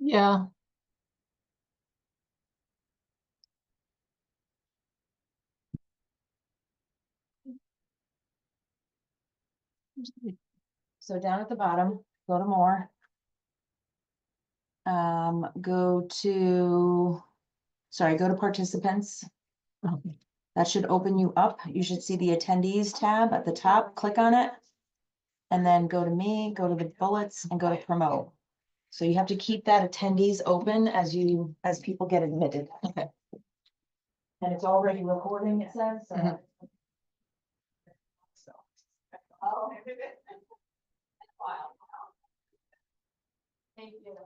Yeah. So down at the bottom, go to more. Go to participants. Okay. That should open you up. You should see the attendees tab at the top. Click on it. And then go to me, go to the bullets and go to promote. So you have to keep that attendees open as people get admitted. Okay. And it's already recording, it says. Mhm. Oh. Thank you.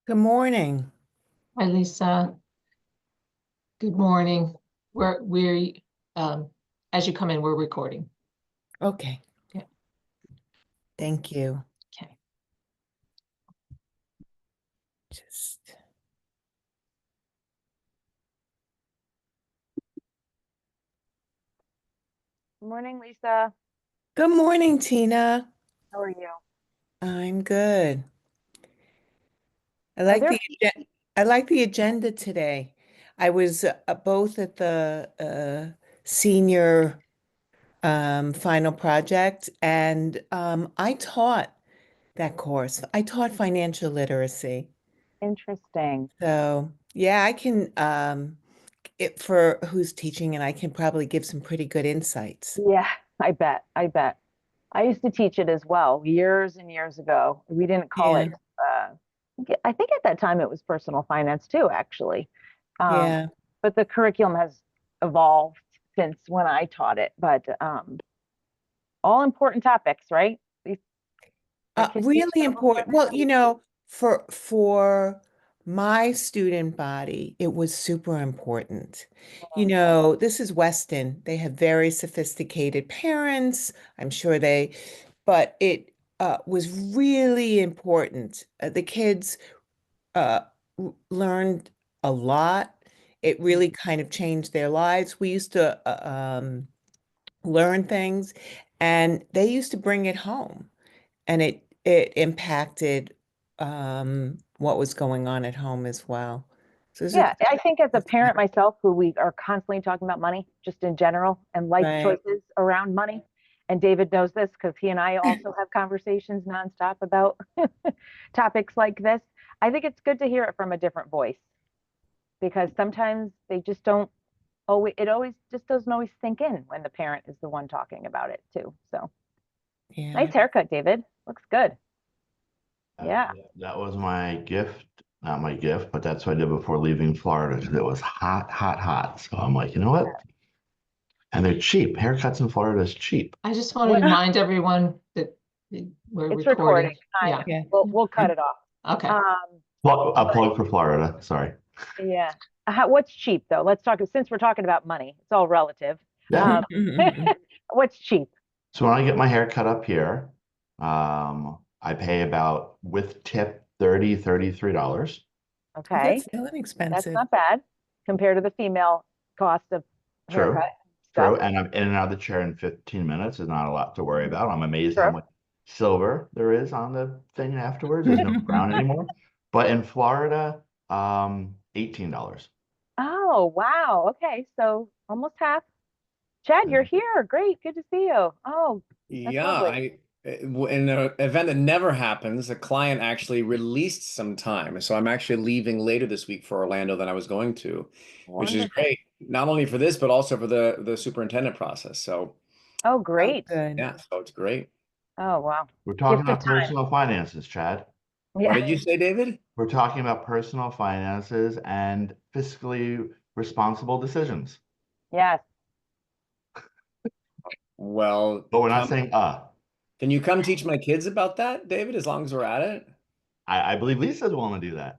Good morning. Hi, Lisa. Good morning. We're as you come in, we're recording. Okay. Yeah. Thank you. Okay. Just Morning, Lisa. good morning, Tina. How are you? I'm good. I Are like there I like the agenda today. I was both at the senior final project and I taught that course. I taught financial literacy. interesting? So yeah, I can for who's teaching and I can probably give some pretty good insights. Yeah, I bet. I bet. I used to teach it as well years and years ago. We didn't call Yeah. it, I think at that time it was personal finance too, actually. Um, Yeah. but the curriculum has evolved since when I taught it. But all important topics, right? I can teach Really them before important. Well, now. for my student body, it was super important. You Mhm. know, this is Weston. They have very sophisticated parents. I'm sure but it was really important. The kids learned a lot. It really kind of changed their lives. We used to learn things, and they used to bring it home, and it impacted what was going on at home as well. So it's Yeah, I think as a parent myself, who we are constantly talking about money, just in general, and life Right. choices around money. And David knows this because he and I also have conversations nonstop about topics like this. I think it's good to hear it from a different voice because sometimes they just don't always, it always just doesn't always sink in when the parent is the one talking about it too. So Yeah. nice haircut, David. Looks good. Uh, Yeah. That was my gift, not my gift, but that's what I did before leaving Florida because it was hot, hot, hot. So I'm like, you know what? And they're cheap. Haircuts in Florida is cheap. I just want to What- remind everyone that we're It's recording. recording. I Yeah, know. Yeah. We'll cut it off. okay. A plug for Florida. Sorry. Yeah. What's cheap though? Let's talk, since we're talking about money, it's all relative. Yeah. What's cheap? So when I get my hair cut up here, I pay about with tip $33. Okay, That's still that's inexpensive. not bad compared to the female cost of True. haircut True. stuff. And I'm in and out of the chair in 15 minutes. Is not a lot to worry about. I'm amazed how True. much silver there is on the thing afterwards. There's no brown anymore. But in Florida, $18. Oh, wow. Okay, so almost half. Chad, you're here. Great. Good to see you. Oh, Yeah, lovely. in an event that never happens, a client actually released some time. So I'm actually leaving later this week for Orlando than I was going to, which is wonderful. great, not only for this, but also for the superintendent process. So Oh, Oh, great. good. yeah, so it's great. Oh, wow. We're talking Gift of about time. personal finances, Chad. What Yeah. did you say, David? We're talking about personal finances and fiscally responsible decisions. Yes. Well, But we're not saying can you come teach my kids about that, David, as long as we're at it? I believe Lisa's willing to do that.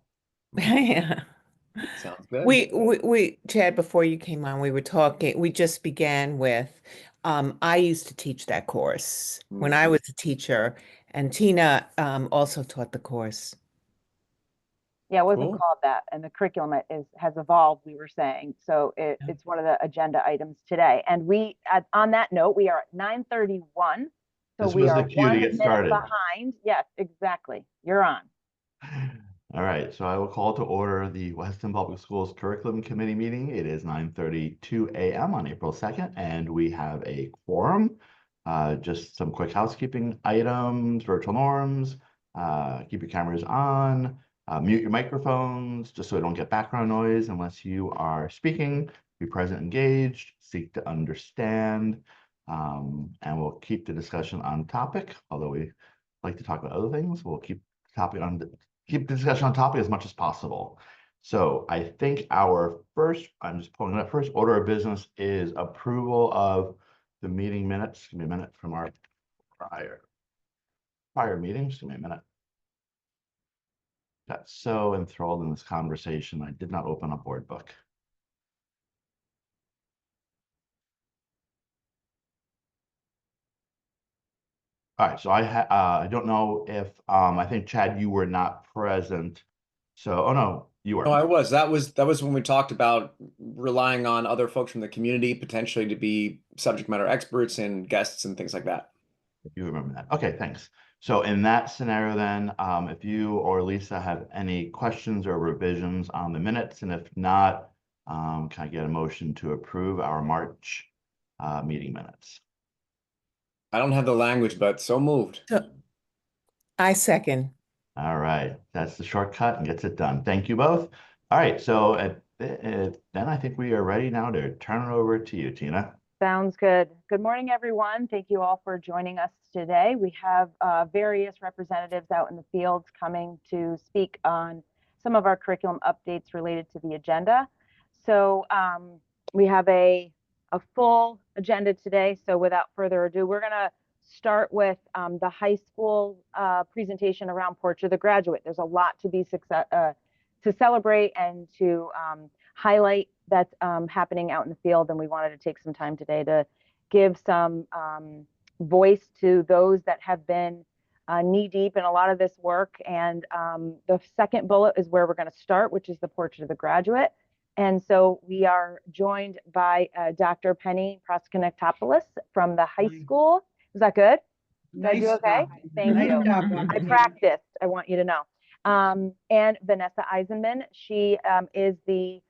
Yeah. Sounds good. Chad, before you came on, we were talking, we just began with, I used to teach that course when I was a teacher, and Tina also taught the course. Yeah, it wasn't Cool. called that, and the curriculum has evolved, we were saying. So it's one of the agenda items today. And on that note, we are at 9:31. So This we was are the cue to 1 get minute started. behind. Yes, exactly. You're on. All right, so I will call to order the Weston Public Schools Curriculum Committee meeting. It is 9:32 a.m. on April 2nd, and we have a quorum. Just some quick housekeeping items, virtual norms, keep your cameras on, mute your microphones, just so we don't get background noise unless you are speaking. Be present, engaged, seek to understand, and we'll keep the discussion on topic, although we like to talk about other things. We'll keep the discussion on topic as much as possible. So I think our first, I'm just pulling up, first order of business is approval of the meeting minutes. Give me a minute from our prior meetings. Give me a minute. Got so enthralled in this conversation, I did not open a board book. All right, so I don't know if, I think Chad, you were not present. So, oh no, you were. No, I was. That was when we talked about relying on other folks from the community potentially to be subject matter experts and guests and things like that. If you remember that. Okay, thanks. So in that scenario then, if you or Lisa have any questions or revisions on the minutes, and if not, can I get a motion to approve our March meeting minutes? I don't have the language, but so moved. So I second. All right, that's the shortcut and gets it done. Thank you both. All right, so then I think we are ready now to turn it over to you, Tina. Sounds good. Good morning, everyone. Thank you all for joining us today. We have various representatives out in the fields coming to speak on some of our curriculum updates related to the agenda. So we have a full agenda today. So without further ado, we're going to start with the high school presentation around Portrait of the Graduate. There's a lot to be to celebrate and to highlight that's happening out in the field. And we wanted to take some time today to give some voice to those that have been knee deep in a lot of this work. And the second bullet is where we're going to start, which is the portrait of the graduate. And so we are joined by Dr. Penny Prosknektopoulos from the high school. Is that good? Did I do okay? Thank you. I practiced, I want you to know. And Vanessa Eisenman, she is the,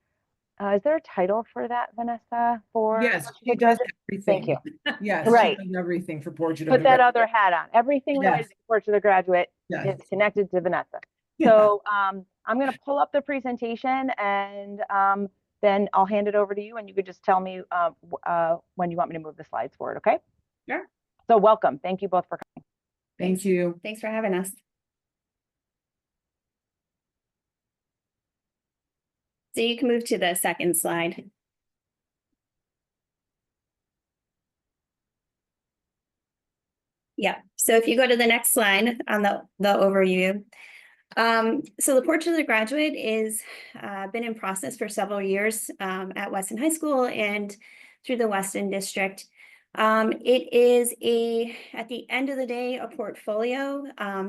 is there a title for that, Vanessa? For Yes, she does everything. Thank you. Yes, Right. she does everything for Portrait of Put the that Graduate. other hat on. Everything related Yes. to Portrait of the Graduate Yes. is connected to Vanessa. Yeah. So I'm going to pull up the presentation, and then I'll hand it over to you, and you could just tell me when you want me to move the slides forward, okay? Sure. So welcome. Thank you both for coming. Thank you. Thanks for having us. So you can move to the second slide. Yeah, so if you go to the next slide on the overview. So the Portrait of the Graduate is been in process for several years at Weston High School and through the Weston District. It is at the end of the day, a portfolio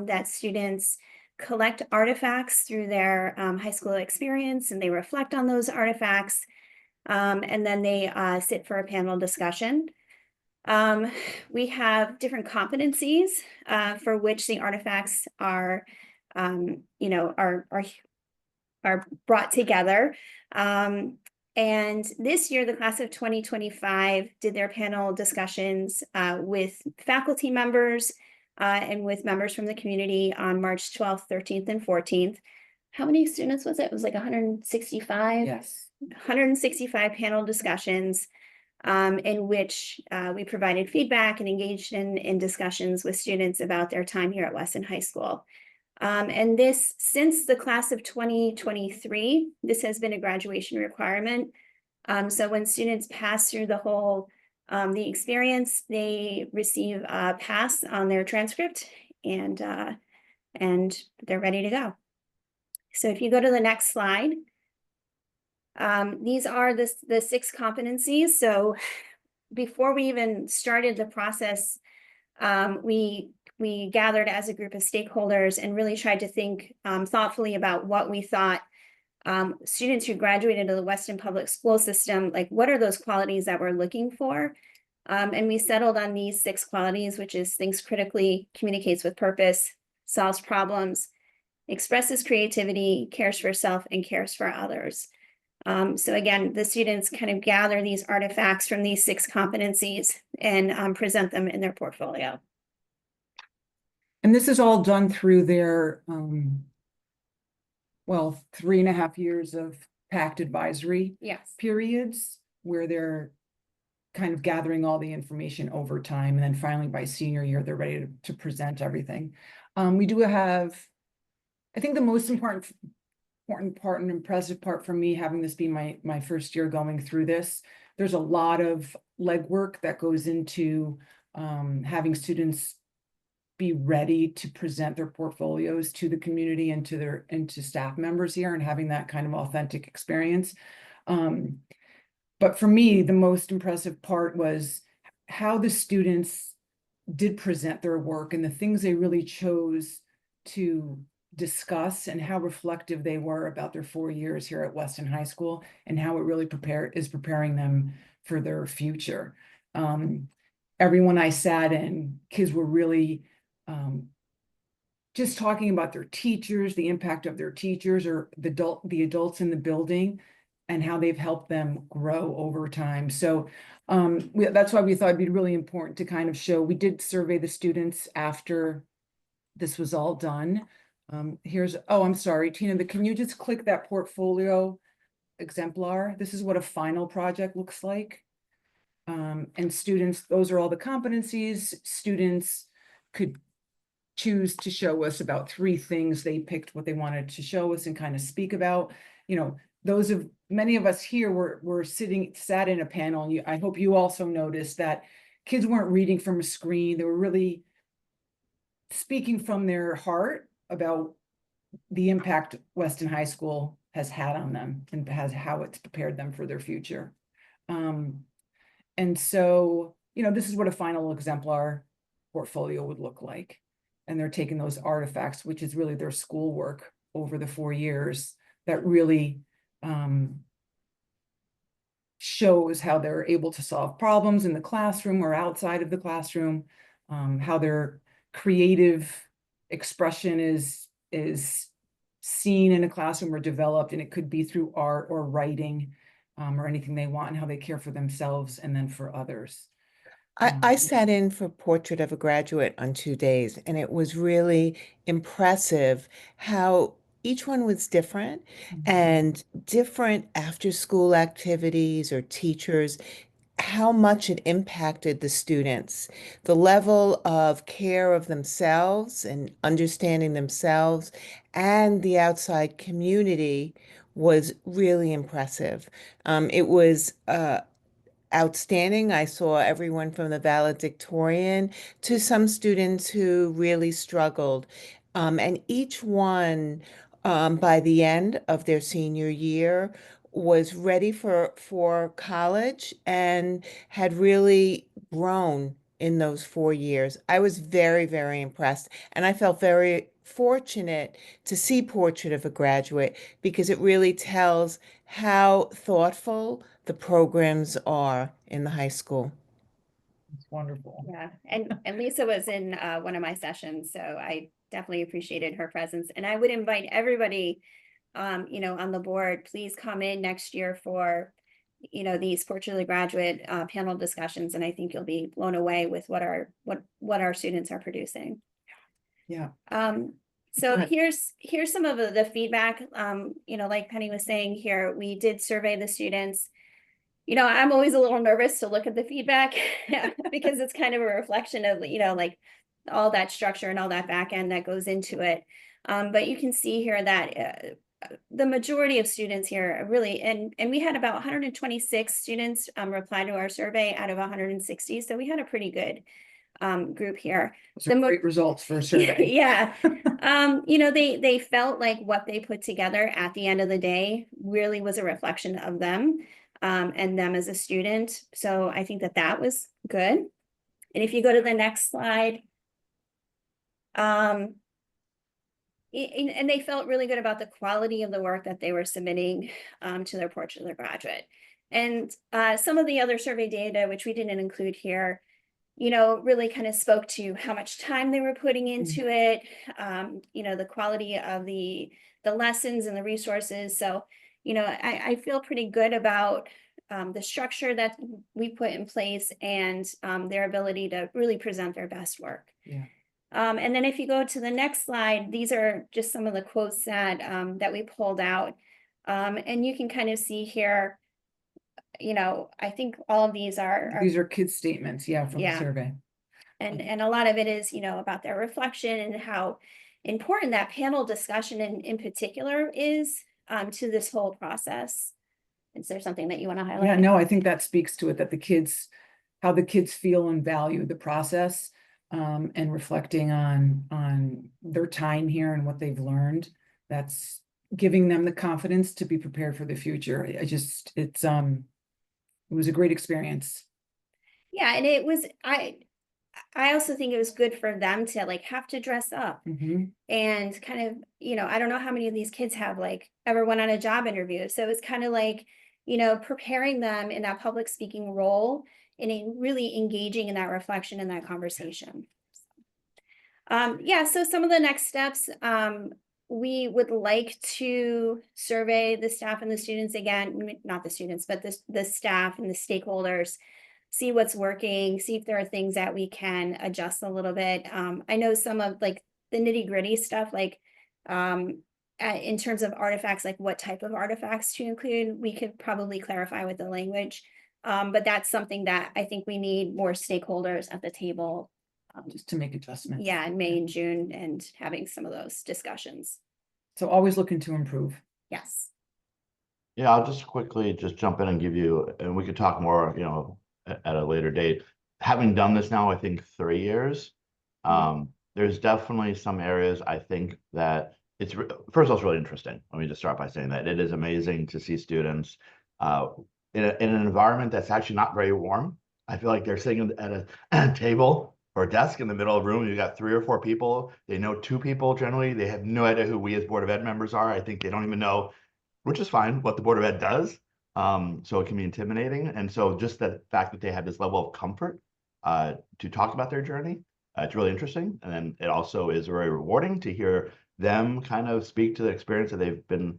that students collect artifacts through their high school experience, and they reflect on those artifacts, and then they sit for a panel discussion. We have different competencies for which the artifacts are, are brought together. And this year, the class of 2025 did their panel discussions with faculty members and with members from the community on March 12th, 13th, and 14th. How many students was it? It was like 165? Yes. 165 panel discussions in which we provided feedback and engaged in discussions with students about their time here at Weston High School. And this, since the class of 2023, this has been a graduation requirement. So when students pass through the whole, the experience, they receive a pass on their transcript, and they're ready to go. So if you go to the next slide, these are the 6 competencies. So before we even started the process, we gathered as a group of stakeholders and really tried to think thoughtfully about what we thought students who graduated to the Weston Public School System, like what are those qualities that we're looking for? And we settled on these 6 qualities, which is thinks critically, communicates with purpose, solves problems, expresses creativity, cares for self, and cares for others. So again, the students kind of gather these artifacts from these 6 competencies and present them in their portfolio. And this is all done through their, 3.5 years of PACT advisory Yes. periods, where they're kind of gathering all the information over time. And then finally by senior year, they're ready to present everything. We do have, I think the most important part and impressive part for me, having this be my first year going through this, there's a lot of legwork that goes into having students be ready to present their portfolios to the community and to staff members here, and having that kind of authentic experience. But for me, the most impressive part was how the students did present their work and the things they really chose to discuss, and how reflective they were about their 4 years here at Weston High School, and how it really is preparing them for their future. Everyone I sat in, kids were really just talking about their teachers, the impact of their teachers, or the adults in the building, and how they've helped them grow over time. So that's why we thought it'd be really important to kind of show. We did survey the students after this was all done. I'm sorry, Tina, can you just click that portfolio exemplar? This is what a final project looks like. And students, those are all the competencies. Students could choose to show us about 3 things. They picked what they wanted to show us and kind of speak about. You know, many of us here were sat in a panel, and I hope you also noticed that kids weren't reading from a screen. They were really speaking from their heart about the impact Weston High School has had on them and has how it's prepared them for their future. And so, this is what a final exemplar portfolio would look like. And they're taking those artifacts, which is really their schoolwork over the 4 years, that really shows how they're able to solve problems in the classroom or outside of the classroom, how their creative expression is seen in a classroom or developed, and it could be through art or writing, or anything they want, and how they care for themselves and then for others. I sat in for Portrait of a Graduate on 2 days, and it was really impressive how each one was different and different after-school activities or teachers, how much it impacted the students, the level of care of themselves and understanding themselves and the outside community was really impressive. It was outstanding. I saw everyone from the valedictorian to some students who really struggled. And each one, by the end of their senior year, was ready for college and had really grown in those 4 years. I was very, very impressed. And I felt very fortunate to see Portrait of a Graduate because it really tells how thoughtful the programs are in the high school. It's wonderful. Yeah, and Lisa was in one of my sessions, so I definitely appreciated her presence. And I would invite everybody, on the board, please come in next year for, these Portrait of the Graduate panel discussions, and I think you'll be blown away with what our students are producing. Yeah. So Right. here's some of the feedback. Like Penny was saying here, we did survey the students. I'm always a little nervous to look at the feedback because it's kind of a reflection of, like all that structure and all that back end that goes into it. But you can see here that the majority of students here really, and we had about 126 students reply to our survey out of 160. So we had a pretty good group here. Those are great results for a survey. Yeah. They felt like what they put together at the end of the day really was a reflection of them. And them as a student. So I think that was good. And if you go to the next slide, and they felt really good about the quality of the work that they were submitting to their Portrait of the Graduate. And some of the other survey data, which we didn't include here, really kind of spoke to how much time they were putting into it, the quality of the lessons and the resources. So I feel pretty good about the structure that we put in place and their ability to really present their best work. Yeah. And then if you go to the next slide, these are just some of the quotes that we pulled out. And you can kind of see here, I think all of these are kids' statements, from the survey. And a lot of it is, about their reflection and how important that panel discussion in particular is to this whole process. Is there something that you want to highlight? Yeah, no, I think that speaks to it, that how the kids feel and value the process, and reflecting on their time here and what they've learned. That's giving them the confidence to be prepared for the future. It was a great experience. Yeah, and it was, I also think it was good for them to have to dress up and kind of, I don't know how many of these kids have ever went on a job interview. So it's kind of preparing them in that public speaking role and really engaging in that reflection and that conversation. So some of the next steps, we would like to survey the staff and the students again, not the students, but the staff and the stakeholders, see what's working, see if there are things that we can adjust a little bit. I know some of the nitty gritty stuff, in terms of artifacts, what type of artifacts to include, we could probably clarify with the language. But that's something that I think we need more stakeholders at the table. Just to make adjustments. Yeah, in May and June, and having some of those discussions. So always looking to improve. Yes. Yeah, I'll just quickly jump in and give you, and we could talk more, at a later date. Having done this now, I think 3 years, there's definitely some areas I think that first of all, it's really interesting. Let me just start by saying that it is amazing to see students in an environment that's actually not very warm. I feel like they're sitting at a table or a desk in the middle of a room. You got 3 or 4 people. They know 2 people generally. They have no idea who we as Board of Ed members are. I think they don't even know, which is fine, what the Board of Ed does. So it can be intimidating. And so just the fact that they have this level of comfort to talk about their journey, it's really interesting. And then it also is very rewarding to hear them kind of speak to the experience that they've been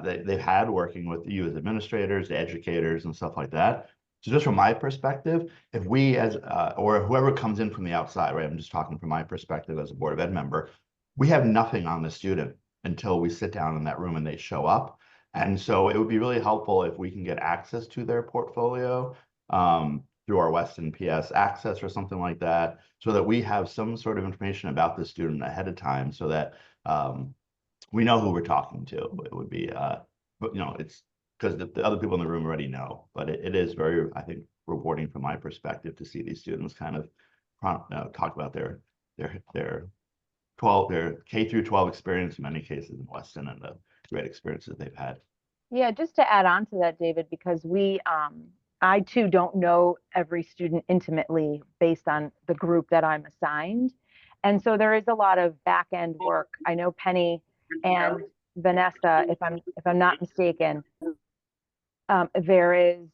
they've had working with you as administrators, the educators, and stuff like that. So just from my perspective, if we as or whoever comes in from the outside, right? I'm just talking from my perspective as a Board of Ed member, we have nothing on the student until we sit down in that room and they show up. And so it would be really helpful if we can get access to their portfolio through our Weston PS Access or something like that, so that we have some sort of information about the student ahead of time, so that we know who we're talking to. It would be, but you know, it's because the other people in the room already know, but it is very, I think, rewarding from my perspective to see these students kind of talk about their K through 12 experience in many cases in Weston and the great experiences they've had. Yeah, just to add on to that, David, because I too don't know every student intimately based on the group that I'm assigned. And so there is a lot of back end work. I know Penny and Vanessa, if I'm not mistaken, there is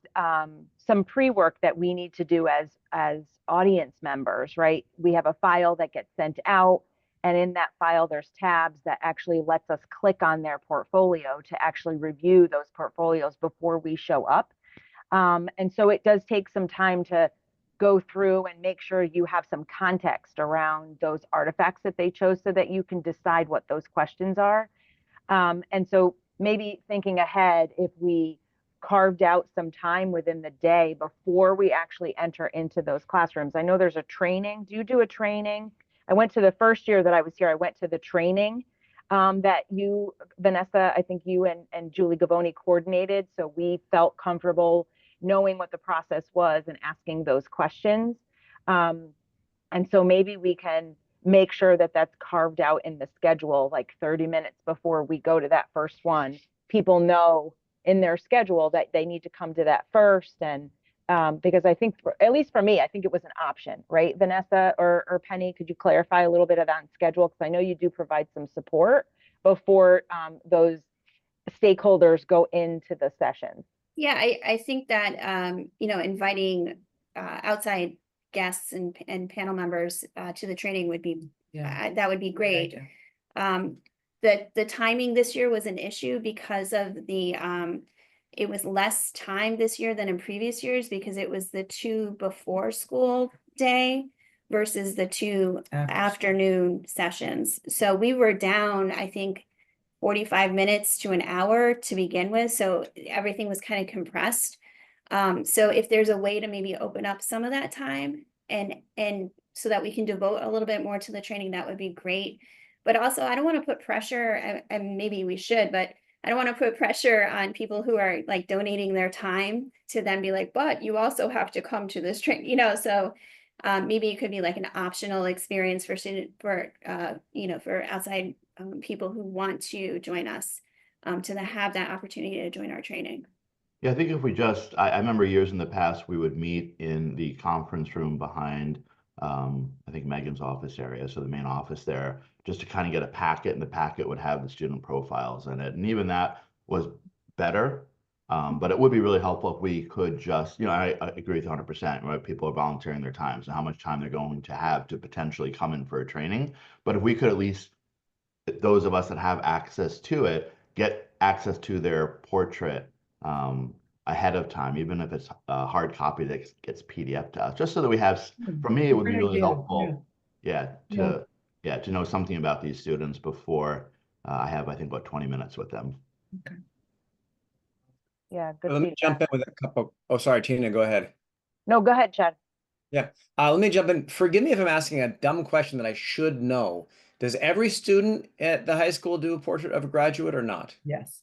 some pre-work that we need to do as audience members, right? We have a file that gets sent out, and in that file, there's tabs that actually lets us click on their portfolio to actually review those portfolios before we show up. And so it does take some time to go through and make sure you have some context around those artifacts that they chose so that you can decide what those questions are. And so maybe thinking ahead, if we carved out some time within the day before we actually enter into those classrooms. I know there's a training. Do you do a training? I went to the first year that I was here, I went to the training that you, Vanessa, I think you and Julie Gavoni coordinated. So we felt comfortable knowing what the process was and asking those questions. And so maybe we can make sure that that's carved out in the schedule, like 30 minutes before we go to that first one. People know in their schedule that they need to come to that first. And because I think, at least for me, I think it was an option, right? Vanessa or Penny, could you clarify a little bit of that on schedule? Because I know you do provide some support before those stakeholders go into the sessions. Yeah, I think that, you know, inviting outside guests and panel members to the training would be, that would be great. The timing this year was an issue because of the, it was less time this year than in previous years because it was the 2 before school day versus the 2 afternoon sessions. So we were down, I think, 45 minutes to an hour to begin with. So everything was kind of compressed. So if there's a way to maybe open up some of that time and so that we can devote a little bit more to the training, that would be great. But also, I don't want to put pressure, and maybe we should, but I don't want to put pressure on people who are like donating their time to then be like, but you also have to come to this training, you know, so maybe it could be like an optional experience for you know, for outside people who want to join us to have that opportunity to join our training. Yeah, I think if we just, I remember years in the past, we would meet in the conference room behind, I think Megan's office area, so the main office there, just to kind of get a packet, and the packet would have the student profiles in it. And even that was better, but it would be really helpful if we could just, you know, I agree with 100%, right? People are volunteering their time, so how much time they're going to have to potentially come in for a training. But if we could at least, those of us that have access to it, get access to their portrait ahead of time, even if it's a hard copy that gets PDF to us, just so that we have, for me, it would be really helpful. To know something about these students before I have, I think, about 20 minutes with them. Okay. Yeah, good. Let me jump in with a couple. Oh, sorry, Tina, go ahead. No, go ahead, Chad. Yeah, let me jump in. Forgive me if I'm asking a dumb question that I should know. Does every student at the high school do a portrait of a graduate or not? Yes.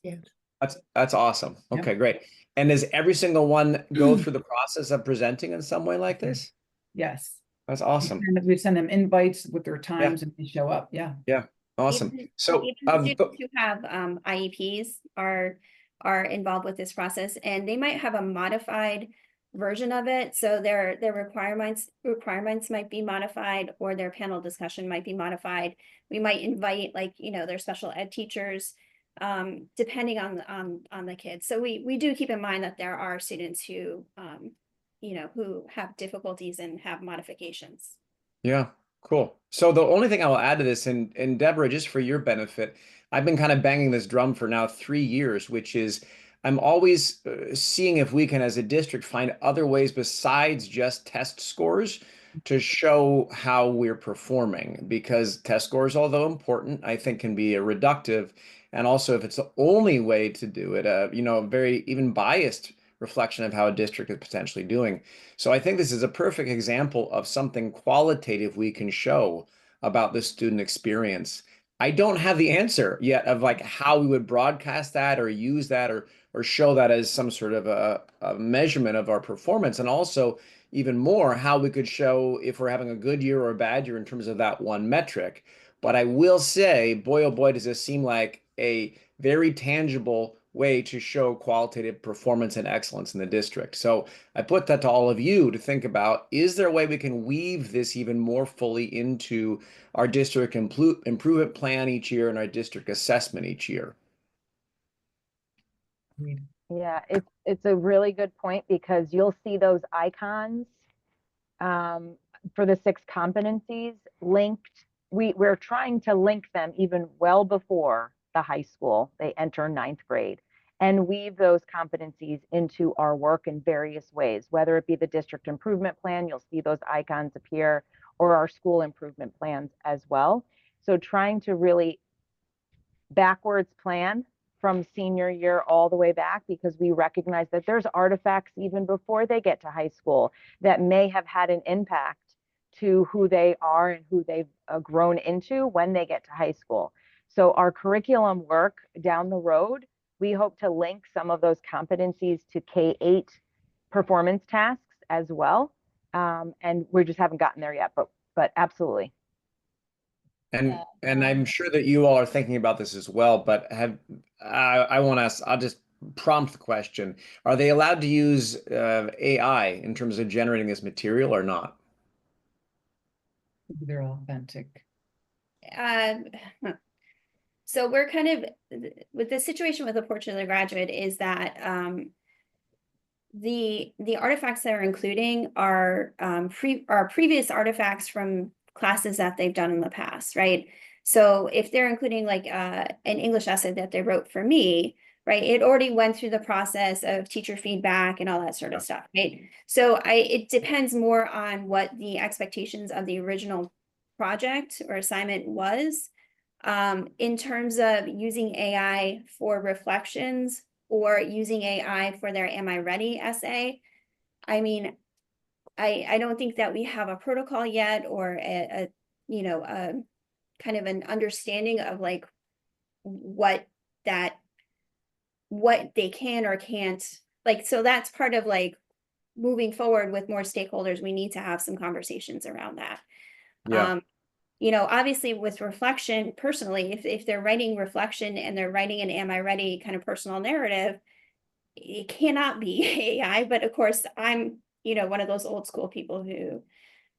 That's awesome. Okay, great. And does every single one go through the process of presenting in some way like this? Yes. That's awesome. We send them invites with their times and they show up. Yeah. Awesome. Even So, even students who have IEPs are involved with this process, and they might have a modified version of it. So their requirements might be modified, or their panel discussion might be modified. We might invite, like, their special ed teachers, depending on the kids. So we do keep in mind that there are students who who have difficulties and have modifications. yeah, cool. So the only thing I will add to this, and Deborah, just for your benefit, I've been kind of banging this drum for now 3 years, which is I'm always seeing if we can, as a district, find other ways besides just test scores to show how we're performing. Because test scores, although important, I think can be a reductive. And also, if it's the only way to do it, a very even biased reflection of how a district is potentially doing. So I think this is a perfect example of something qualitative we can show about the student experience. I don't have the answer yet of like how we would broadcast that or use that or show that as some sort of a measurement of our performance. And also even more how we could show if we're having a good year or a bad year in terms of that one metric. But I will say, boy, oh boy, does this seem like a very tangible way to show qualitative performance and excellence in the district. So I put that to all of you to think about, is there a way we can weave this even more fully into our district improvement plan each year and our district assessment each year? Yeah, it's a really good point, because you'll see those icons for the 6 competencies linked. We're trying to link them even well before the high school they enter 9th grade, and weave those competencies into our work in various ways, whether it be the district improvement plan, you'll see those icons appear, or our school improvement plans as well. So trying to really backwards plan from senior year all the way back, because we recognize that there's artifacts even before they get to high school that may have had an impact to who they are and who they've grown into when they get to high school. So our curriculum work down the road, we hope to link some of those competencies to K-8 performance tasks as well. And we just haven't gotten there yet, but absolutely. And I'm sure that you all are thinking about this as well, but I want to ask, I'll just prompt the question. Are they allowed to use AI in terms of generating this material or not? They're authentic. So we're kind of, with the situation with the Portrait of the Graduate is that the artifacts they're including are previous artifacts from classes that they've done in the past, right? So if they're including like an English essay that they wrote for me, right, it already went through the process of teacher feedback and all that sort of stuff, right? So it depends more on what the expectations of the original project or assignment was. In terms of using AI for reflections or using AI for their Am I Ready essay, I mean, I don't think that we have a protocol yet, or a kind of an understanding of like what they can or can't, like, so that's part of like moving forward with more stakeholders. We need to have some conversations around that. Yeah. Obviously with reflection, personally, if they're writing reflection and they're writing an Am I Ready kind of personal narrative, it cannot be AI. But of course, I'm, one of those old school people who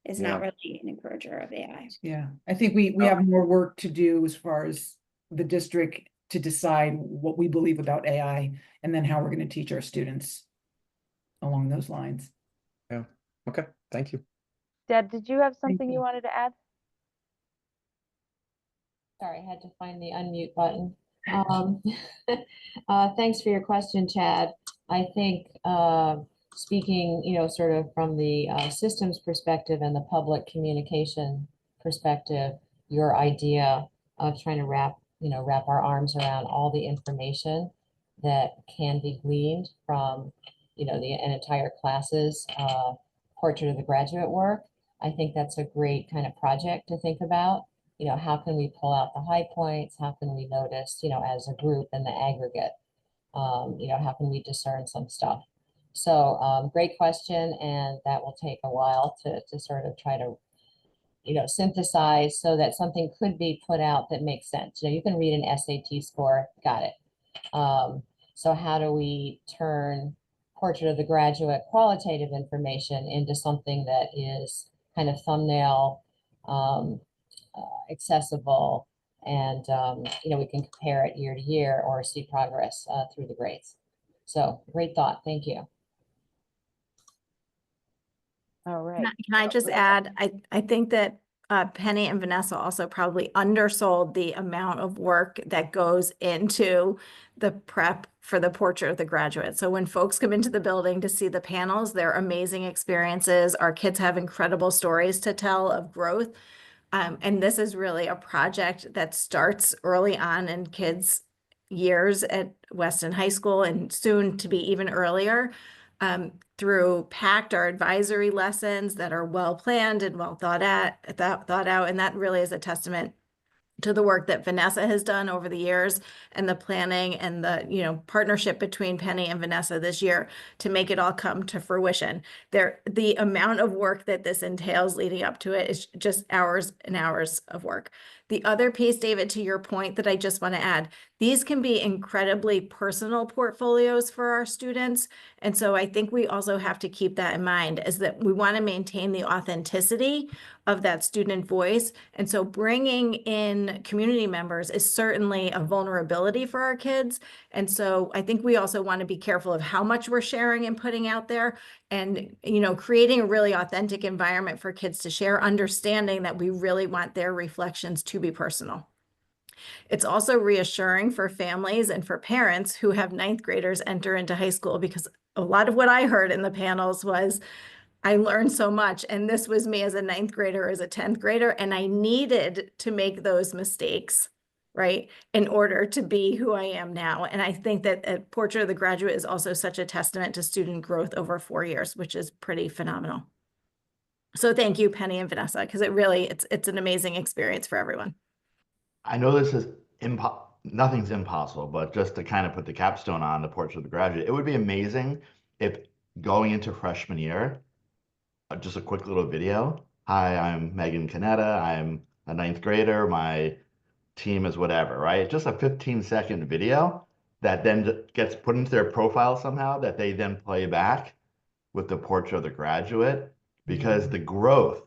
is not really an encourager of AI. Yeah, I think we have more work to do as far as the district to decide what we believe about AI and then how we're going to teach our students along those lines. Yeah. Okay. Thank you. Deb, did you have something you wanted to add? Sorry, I had to find the unmute button. Thanks for your question, Chad. I think speaking, sort of from the systems perspective and the public communication perspective, your idea of trying to wrap our arms around all the information that can be gleaned from, an entire class's portrait of the graduate work. I think that's a great kind of project to think about. How can we pull out the high points? How can we notice, as a group in the aggregate, how can we discern some stuff? So great question. And that will take a while to sort of try to synthesized so that something could be put out that makes sense. You can read an SAT score, got it. So how do we turn Portrait of the Graduate qualitative information into something that is kind of thumbnail accessible, and we can compare it year to year or see progress through the grades. So great thought. Thank you. All right. Can I just add, I think that Penny and Vanessa also probably undersold the amount of work that goes into the prep for the Portrait of the Graduate. So when folks come into the building to see the panels, they're amazing experiences. Our kids have incredible stories to tell of growth. And this is really a project that starts early on in kids' years at Weston High School, and soon to be even earlier, through PACT, our advisory lessons that are well planned and well thought out. And that really is a testament to the work that Vanessa has done over the years, and the planning and the partnership between Penny and Vanessa this year to make it all come to fruition. The amount of work that this entails leading up to it is just hours and hours of work. The other piece, David, to your point that I just want to add, these can be incredibly personal portfolios for our students. And so I think we also have to keep that in mind, is that we want to maintain the authenticity of that student voice. And so bringing in community members is certainly a vulnerability for our kids. And so I think we also want to be careful of how much we're sharing and putting out there, and, creating a really authentic environment for kids to share, understanding that we really want their reflections to be personal. It's also reassuring for families and for parents who have ninth graders enter into high school, because a lot of what I heard in the panels was, I learned so much, and this was me as a ninth grader, as a 10th grader, and I needed to make those mistakes, right, in order to be who I am now. And I think that a Portrait of the Graduate is also such a testament to student growth over 4 years, which is pretty phenomenal. So thank you, Penny and Vanessa, because it's an amazing experience for everyone. I know this is nothing's impossible, but just to kind of put the capstone on the Portrait of the Graduate, it would be amazing if going into freshman year, just a quick little video. Hi, I'm Megan Canetta. I'm a ninth grader. My team is whatever, right? Just a 15-second video that then gets put into their profile somehow, that they then play back with the Portrait of the Graduate, because the growth,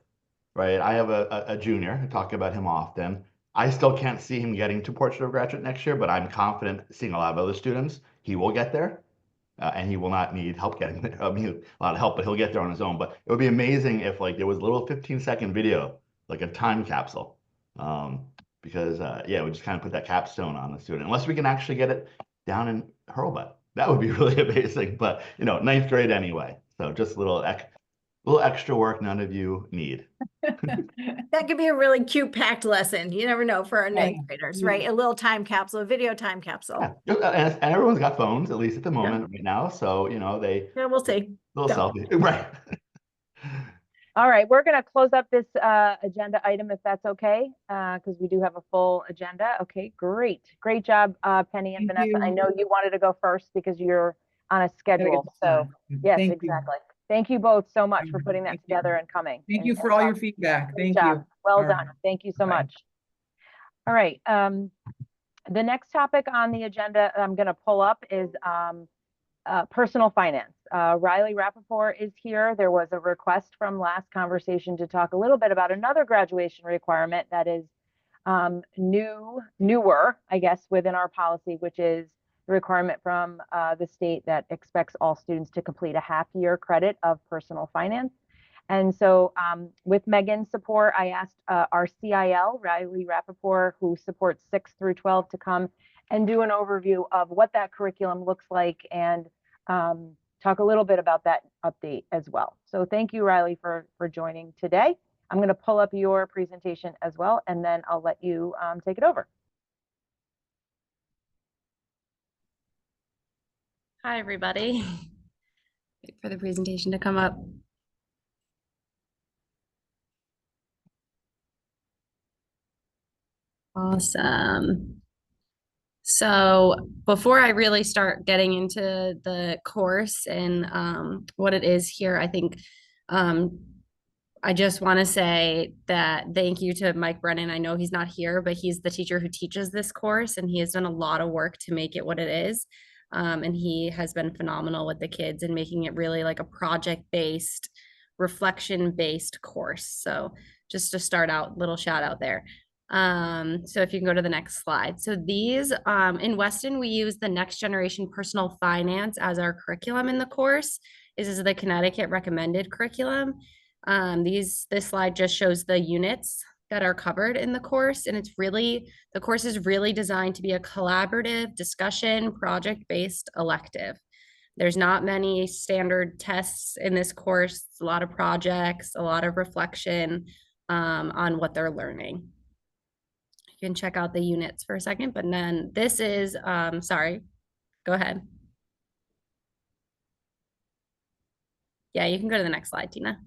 right? I have a junior, I talk about him often. I still can't see him getting to Portrait of Graduate next year, but I'm confident, seeing a lot of other students, he will get there. And he will not need help getting there. I mean, a lot of help, but he'll get there on his own. But it would be amazing if there was a little 15-second video, like a time capsule. Because it would just kind of put that capstone on the student, unless we can actually get it down in Hurlbut. That would be really amazing. But ninth grade anyway. So just a little extra work none of you need. That could be a really cute PACT lesson. You never know, for our ninth graders, Yeah. right? A little time capsule, a video time capsule. Yeah. And everyone's got phones, at least at the moment right now. So, they Yeah, we'll see. little selfie, right? All right, we're going to close up this agenda item, if that's okay, because we do have a full agenda. Okay, great. Great job, Penny and Thank Vanessa. I you. know you wanted to go first because you're on a Gotta get schedule. this So done. yes, Thank you. exactly. Thank you both so much for putting that Thank you. together and coming. Thank And you for all your feedback. great Thank job. you. Well All right. done. Thank you so Bye. much. All right. The next topic on the agenda I'm going to pull up is personal finance. Riley Rappaport is here. There was a request from last conversation to talk a little bit about another graduation requirement that is newer, I guess, within our policy, which is the requirement from the state that expects all students to complete a half-year credit of personal finance. And so with Megan's support, I asked our CIL, Riley Rappaport, who supports 6 through 12, to come and do an overview of what that curriculum looks like, and talk a little bit about that update as well. So thank you, Riley, for joining today. I'm going to pull up your presentation as well, and then I'll let you take it over. Hi, everybody. Wait for the presentation to come up. Awesome. So before I really start getting into the course and what it is here, I think I I just want to say that thank you to Mike Brennan. I know he's not here, but he's the teacher who teaches this course, and he has done a lot of work to make it what it is. And he has been phenomenal with the kids and making it really like a project-based, reflection-based course. So just to start out, little shout out there. So if you can go to the next slide. So these, in Weston, we use the Next Generation Personal Finance as our curriculum in the course. This is the Connecticut recommended curriculum. This slide just shows the units that are covered in the course, and the course is really designed to be a collaborative discussion, project-based elective. There's not many standard tests in this course. It's a lot of projects, a lot of reflection on what they're learning. You can check out the units for a second, but then this is, sorry, go ahead. Yeah, you can go to the next slide, Tina.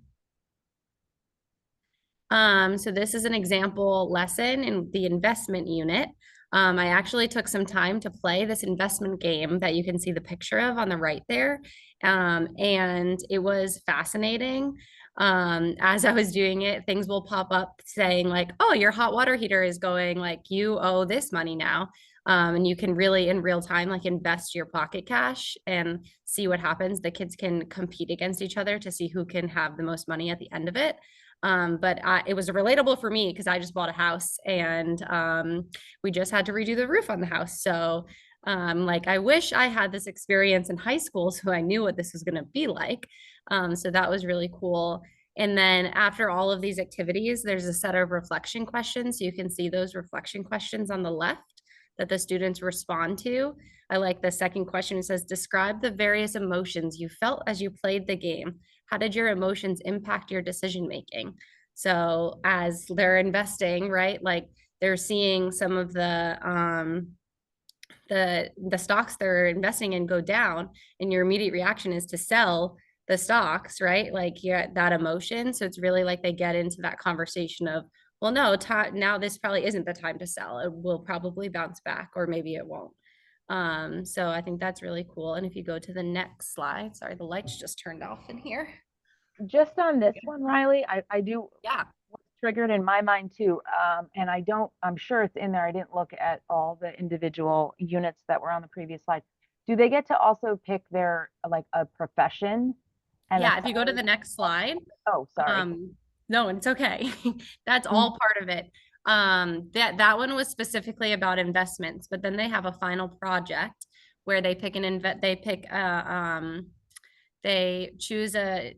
So this is an example lesson in the investment unit. I actually took some time to play this investment game that you can see the picture of on the right there. And it was fascinating. As I was doing it, things will pop up saying like, oh, your hot water heater is going, like you owe this money now. And you can really in real time like invest your pocket cash and see what happens. The kids can compete against each other to see who can have the most money at the end of it. But it was relatable for me because I just bought a house and we just had to redo the roof on the house. So like I wish I had this experience in high school so I knew what this was going to be like. So that was really cool. And then after all of these activities, there's a set of reflection questions. So you can see those reflection questions on the left that the students respond to. I like the second question. It says, describe the various emotions you felt as you played the game. How did your emotions impact your decision making? So as they're investing, right, like they're seeing some of the stocks they're investing in go down, and your immediate reaction is to sell the stocks, right? Like you're at that emotion. So it's really like they get into that conversation of, well, no, now this probably isn't the time to sell. It will probably bounce back, or maybe it won't. So I think that's really cool. And if you go to the next slide, sorry, the lights just turned off in here. Just on this one, Riley, I do. Yeah. Triggered in my mind too. And I'm sure it's in there. I didn't look at all the individual units that were on the previous slide. Do they get to also pick their, like a profession? And yeah, if you go to the next slide. Oh, sorry. No, it's okay. That's all part of it. That one was specifically about investments, but then they have a final project where they pick they choose a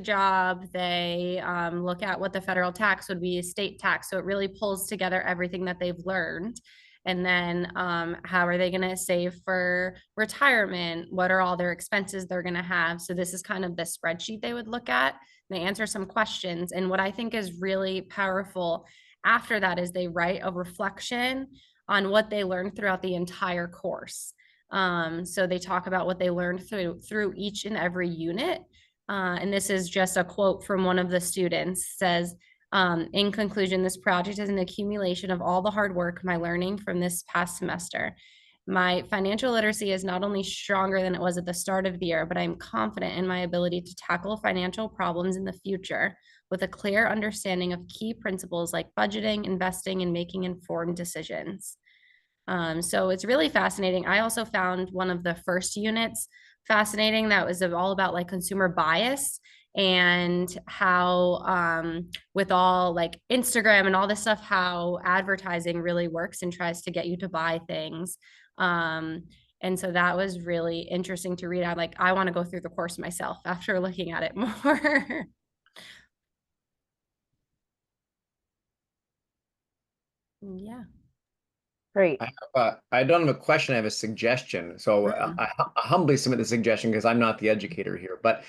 job, they look at what the federal tax would be, state tax. So it really pulls together everything that they've learned. And then how are they going to save for retirement? What are all their expenses they're going to have? So this is kind of the spreadsheet they would look at. They answer some questions. And what I think is really powerful after that is they write a reflection on what they learned throughout the entire course. So they talk about what they learned through each and every unit. And this is just a quote from one of the students. Says, in conclusion, this project is an accumulation of all the hard work, my learning from this past semester. My financial literacy is not only stronger than it was at the start of the year, but I'm confident in my ability to tackle financial problems in the future with a clear understanding of key principles like budgeting, investing, and making informed decisions. So it's really fascinating. I also found one of the first units fascinating that was all about like consumer bias and how with all like Instagram and all this stuff, how advertising really works and tries to get you to buy things. And so that was really interesting to read. I want to go through the course myself after looking at it more. Yeah. Great. I don't have a question, I have a suggestion. So I humbly submit the suggestion because I'm not the educator here, but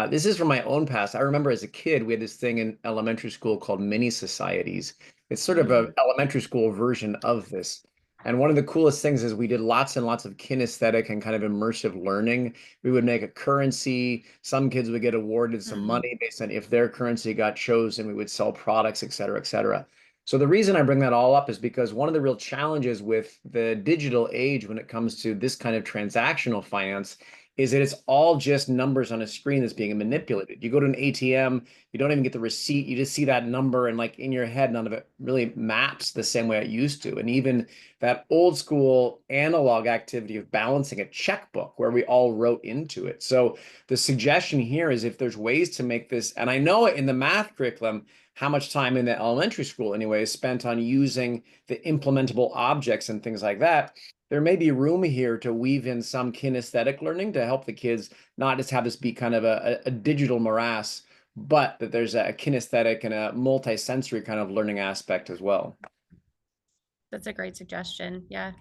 this is from my own past. I remember as a kid, we had this thing in elementary school called mini societies. It's sort of an elementary school version of this. And one of the coolest things is we did lots and lots of kinesthetic and kind of immersive learning. We would make a currency. Some kids would get awarded some money based on if their currency got chosen. We would sell products, et cetera, et cetera. So the reason I bring that all up is because one of the real challenges with the digital age when it comes to this kind of transactional finance is that it's all just numbers on a screen that's being manipulated. You go to an ATM, you don't even get the receipt, you just see that number, and like in your head, none of it really maps the same way it used to. And even that old school analog activity of balancing a checkbook where we all wrote into it. So the suggestion here is if there's ways to make this, and I know in the math curriculum, how much time in the elementary school anyway is spent on using the implementable objects and things like that. There may be room here to weave in some kinesthetic learning to help the kids not just have this be kind of a digital morass, but that there's a kinesthetic and a multi-sensory kind of learning aspect as well. That's a great suggestion. Yeah,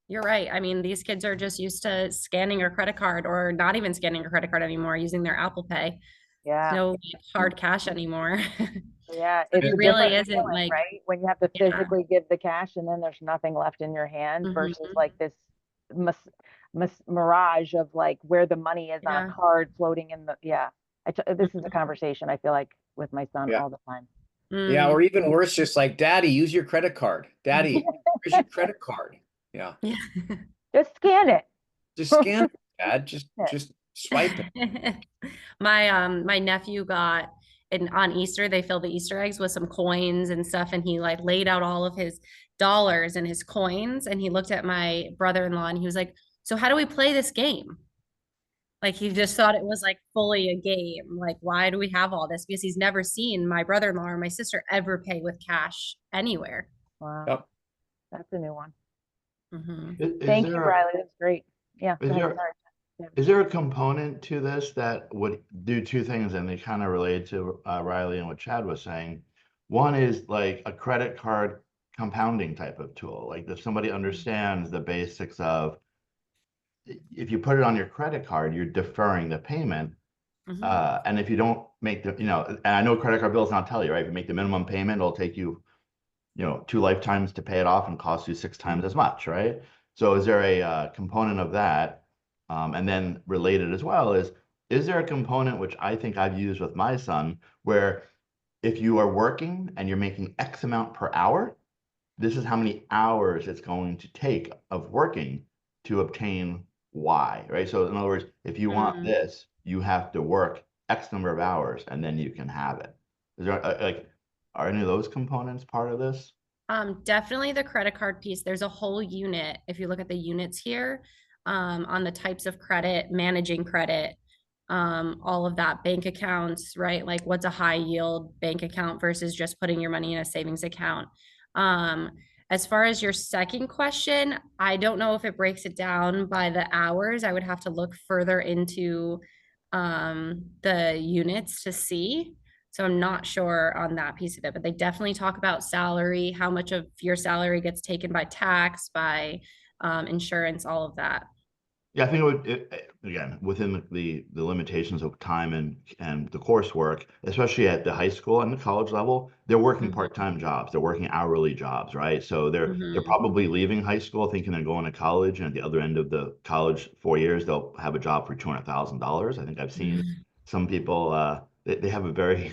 you're right. I mean, these kids are just used to scanning a credit card or not even scanning a credit card anymore, using their Apple Pay. Yeah. No hard cash anymore. Yeah, So it's it a really different isn't feeling, like, right? When you have to Yeah. physically give the cash and then there's nothing left in your hand versus Mhm. like this mirage of like where the money is on Yeah. a card floating in the, yeah. This is a conversation I feel like with my son Yeah. all the time. Yeah, or even worse, just like, Daddy, use your credit card. Daddy, where's your credit card? Yeah, Yeah. Just scan it. just scan it, Dad. Just swipe it. My nephew got, and on Easter they fill the Easter eggs with some coins and stuff, and he like laid out all of his dollars and his coins, and he looked at my brother-in-law and he was like, so how do we play this game? Like he just thought it was like fully a game. Like, why do we have all this? Because he's never seen my brother-in-law or my sister ever pay with cash anywhere. Wow. Yep. That's a new one. Mhm. Thank you, Riley. That's great. Yeah. Is go ahead, there- sorry. Is there a component to this that would do two things, and they kind of relate to Riley and what Chad was saying? One is like a credit card compounding type of tool. Like if somebody understands the basics of, if you put it on your credit card, you're deferring the payment. Mhm. And if you don't make the, and I know credit card bills now tell you, right? If you make the minimum payment, it'll take you, 2 lifetimes to pay it off and cost you 6 times as much, right? So is there a component of that? And then related as well is there a component, which I think I've used with my son, where if you are working and you're making X amount per hour, this is how many hours it's going to take of working to obtain Y, right? So in other words, if you want Mhm. this, you have to work X number of hours and then you can have it. Is there are any of those components part of this? Definitely the credit card piece. There's a whole unit, if you look at the units here, on the types of credit, managing credit, all of that, bank accounts, right? Like what's a high yield bank account versus just putting your money in a savings account. As far as your second question, I don't know if it breaks it down by the hours. I would have to look further into the units to see. So I'm not sure on that piece of it, but they definitely talk about salary, how much of your salary gets taken by tax, by insurance, all of that. Yeah, I think it would, again, within the limitations of time and the coursework, especially at the high school and the college level, they're working Mhm. part-time jobs, they're working hourly jobs, right? So they're Mhm. probably leaving high school thinking they're going to college, and at the other end of the college 4 years, they'll have a job for $200,000. I think I've seen some people, they have a very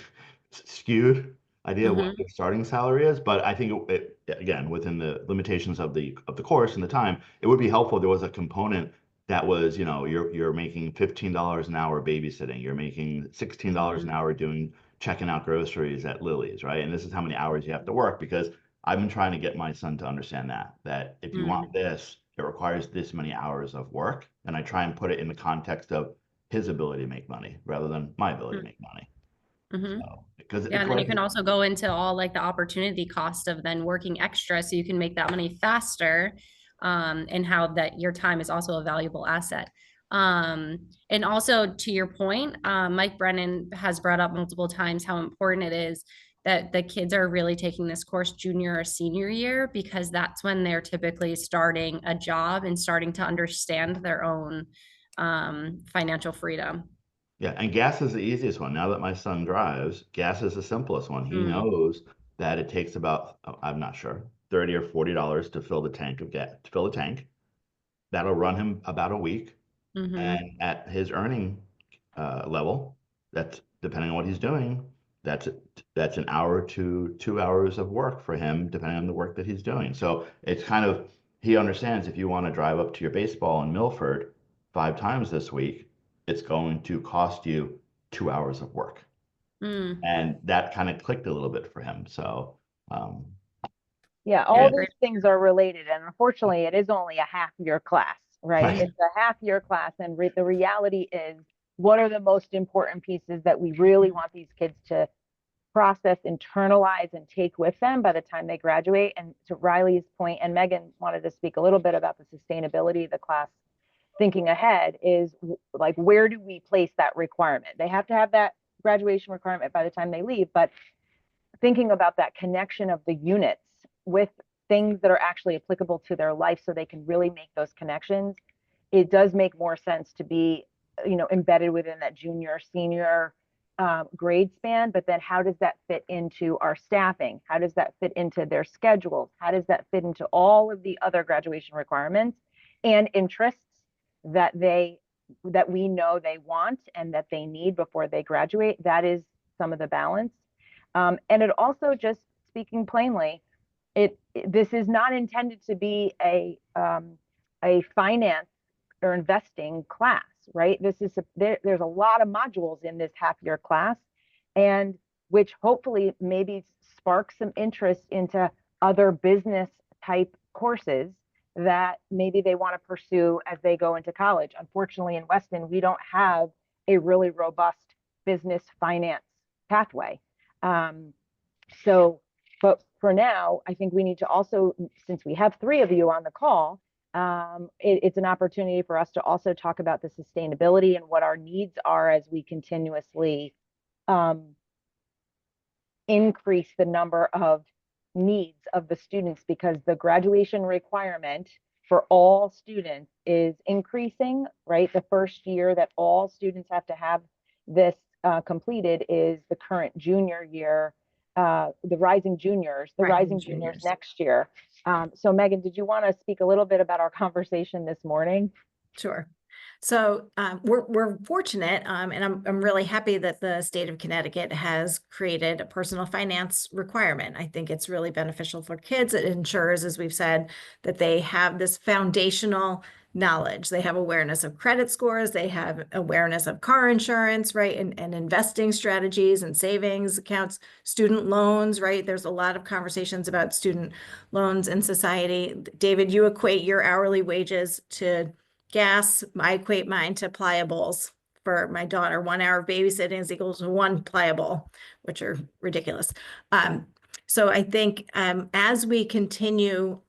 skewed idea of what Mhm. their starting salary is, but I think again, within the limitations of the course and the time, it would be helpful if there was a component that was, you're making $15 an hour babysitting, you're making $16 an hour doing checking out groceries at Lily's, right? And this is how many hours you have to work, because I've been trying to get my son to understand that if you want this, it requires this many hours of work. And I try and put it in the context of his ability to make money rather than my ability to make money. Mhm. So, because Yeah, and then you can also go into all like the opportunity cost of then working extra so you can make that money faster, and how that your time is also a valuable asset. And also to your point, Mike Brennan has brought up multiple times how important it is that the kids are really taking this course junior or senior year, because that's when they're typically starting a job and starting to understand their own financial freedom. Yeah, and gas is the easiest one. Now that my son drives, gas is the simplest one. He knows that it takes about, I'm not sure, $30 or $40 to fill the tank of gas, to fill the tank. That'll run him about a week. Mhm. And at his earning level, that's depending on what he's doing, that's an hour to 2 hours of work for him, depending on the work that he's doing. So it's kind of, he understands if you want to drive up to your baseball in Milford 5 times this week, it's going to cost you 2 hours of work. Mm. And that kind of clicked a little bit for him. So, Yeah, all great. these things are related, and unfortunately, it is only a half-year class, right? Right. It's a half-year class, and the reality is, what are the most important pieces that we really want these kids to process, internalize, and take with them by the time they graduate? And to Riley's point, and Megan wanted to speak a little bit about the sustainability of the class, thinking ahead is like, where do we place that requirement? They have to have that graduation requirement by the time they leave, but thinking about that connection of the units with things that are actually applicable to their life so they can really make those connections, it does make more sense to be, embedded within that junior, senior grade span. But then how does that fit into our staffing? How does that fit into their schedules? How does that fit into all of the other graduation requirements and interests that we know they want and that they need before they graduate? That is some of the balance. And it also, just speaking plainly, this is not intended to be a finance or investing class, right? There's a lot of modules in this half-year class, and which hopefully maybe sparks some interest into other business type courses that maybe they want to pursue as they go into college. Unfortunately, in Weston, we don't have a really robust business finance pathway. But for now, I think we need to also, since we have 3 of you on the call, it's an opportunity for us to also talk about the sustainability and what our needs are as we continuously increase the number of needs of the students, because the graduation requirement for all students is increasing, right? The first year that all students have to have this completed is the current junior year, the rising juniors next year. So Megan, did you want to speak a little bit about our conversation this morning? Sure. So we're fortunate, and I'm really happy that the state of Connecticut has created a personal finance requirement. I think it's really beneficial for kids. It ensures, as we've said, that they have this foundational knowledge. They have awareness of credit scores. They have awareness of car insurance, right? And investing strategies and savings accounts, student loans, right? There's a lot of conversations about student loans in society. David, you equate your hourly wages to gas. I equate mine to pliables for my daughter. 1 hour of babysitting is equal to 1 pliable, which are ridiculous. So I think as we continue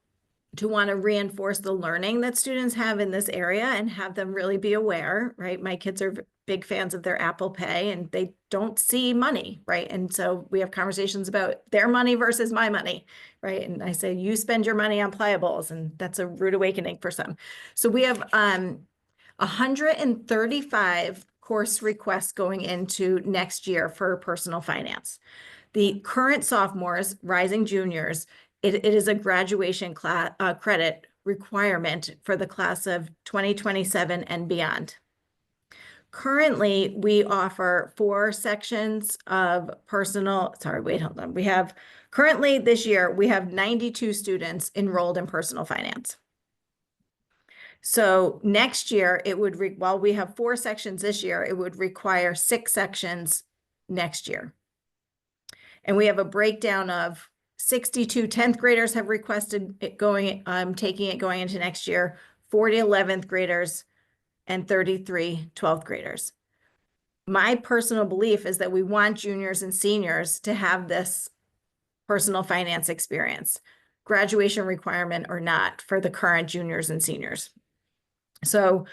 to want to reinforce the learning that students have in this area and have them really be aware, right? My kids are big fans of their Apple Pay and they don't see money, right? And so we have conversations about their money versus my money, right? And I say, you spend your money on pliables, and that's a rude awakening for some. So we have 135 course requests going into next year for personal finance. The current sophomores, rising juniors, it is a graduation class credit requirement for the class of 2027 and beyond. Currently, we offer 4 sections of we have currently this year, we have 92 students enrolled in personal finance. So next year, it would, while we have 4 sections this year, it would require 6 sections next year. And we have a breakdown of 62 10th graders have requested it taking it going into next year, 40 11th graders, and 33 12th graders. My personal belief is that we want juniors and seniors to have this personal finance experience, graduation requirement or not, for the current juniors and seniors. So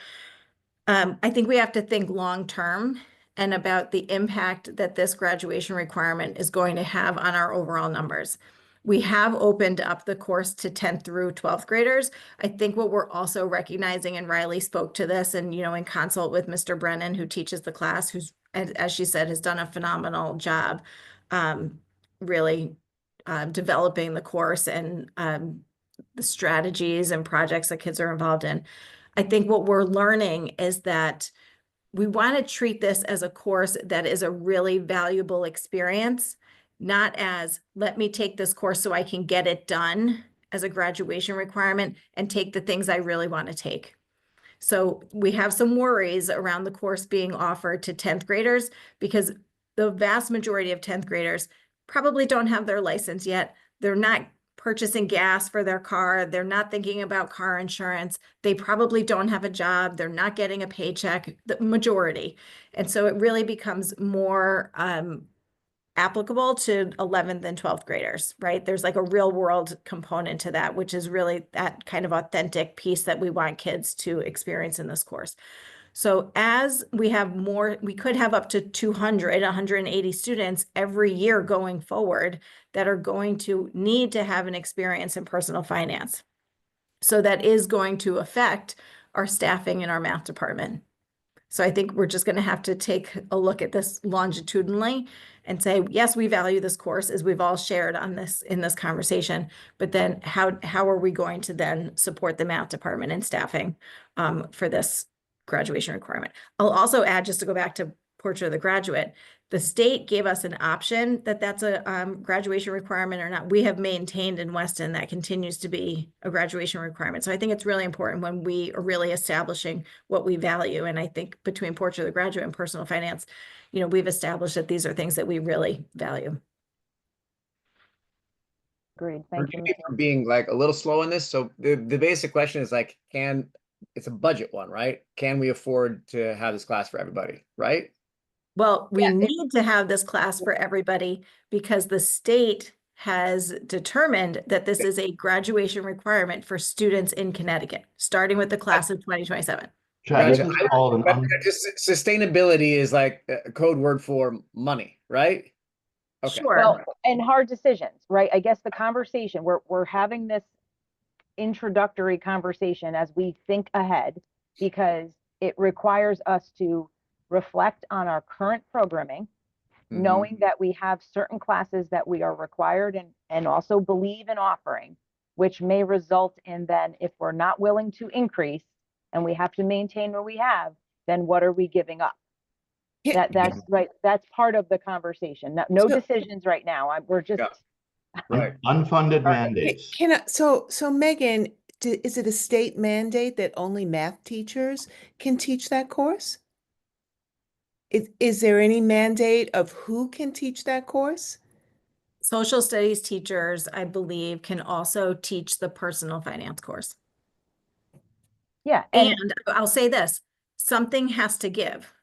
I think we have to think long-term and about the impact that this graduation requirement is going to have on our overall numbers. We have opened up the course to 10th through 12th graders. I think what we're also recognizing, and Riley spoke to this, and in consult with Mr. Brennan, who teaches the class, who's, as she said, has done a phenomenal job really developing the course and the strategies and projects that kids are involved in. I think what we're learning is that we want to treat this as a course that is a really valuable experience, not as, let me take this course so I can get it done as a graduation requirement and take the things I really want to take. So we have some worries around the course being offered to 10th graders because the vast majority of 10th graders probably don't have their license yet. They're not purchasing gas for their car. They're not thinking about car insurance. They probably don't have a job. They're not getting a paycheck, the majority. And so it really becomes more applicable to 11th and 12th graders, right? There's like a real world component to that, which is really that kind of authentic piece that we want kids to experience in this course. So as we have more, we could have up to 200, 180 students every year going forward that are going to need to have an experience in personal finance. So that is going to affect our staffing in our math department. So I think we're just going to have to take a look at this longitudinally and say, yes, we value this course, as we've all shared on this in this conversation, but then how are we going to then support the math department and staffing for this graduation requirement? I'll also add, just to go back to Portrait of the Graduate, the state gave us an option that that's a graduation requirement or not. We have maintained in Weston that continues to be a graduation requirement. So I think it's really important when we are really establishing what we value. And I think between Portrait of the Graduate and personal finance, you know, we've established that these are things that we really value. Agreed. Thank you. Forgive me for being like a little slow on this. So the basic question is like, it's a budget one, right? Can we afford to have this class for everybody, right? Well, we need to have this class for everybody because the state has determined that this is a graduation requirement for students in Connecticut, starting with the class of 2027. Chad, this Gotcha. is called an But just sustainability is like a code word for money, right? Okay. Sure. Well, and hard decisions, right? I guess the conversation, we're having this introductory conversation as we think ahead, because it requires us to reflect on our current programming, knowing that we have certain classes that we are required and also believe in offering, which may result in then, if we're not willing to increase and we have to maintain what we have, then what are we giving up? Yeah. That's right. That's part of the conversation. No So- decisions right now. We're just, Yeah. Right. unfunded mandates. Can I, so Megan, is it a state mandate that only math teachers can teach that course? Is there any mandate of who can teach that course? Social studies teachers, I believe, can also teach the personal finance course. yeah. And I'll say this, something has to give,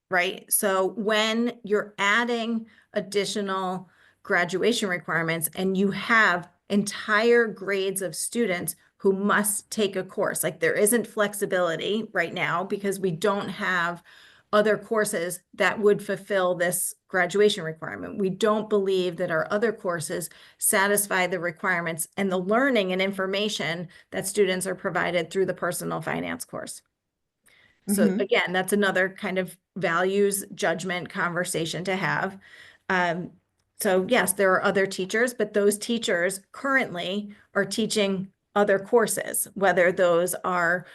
right? So when you're adding additional graduation requirements and you have entire grades of students who must take a course, like there isn't flexibility right now because we don't have other courses that would fulfill this graduation requirement. We don't believe that our other courses satisfy the requirements and the learning and information that students are provided through the personal finance course. So Mhm. again, that's another kind of values judgment conversation to have. So yes, there are other teachers, but those teachers currently are teaching other courses, whether those are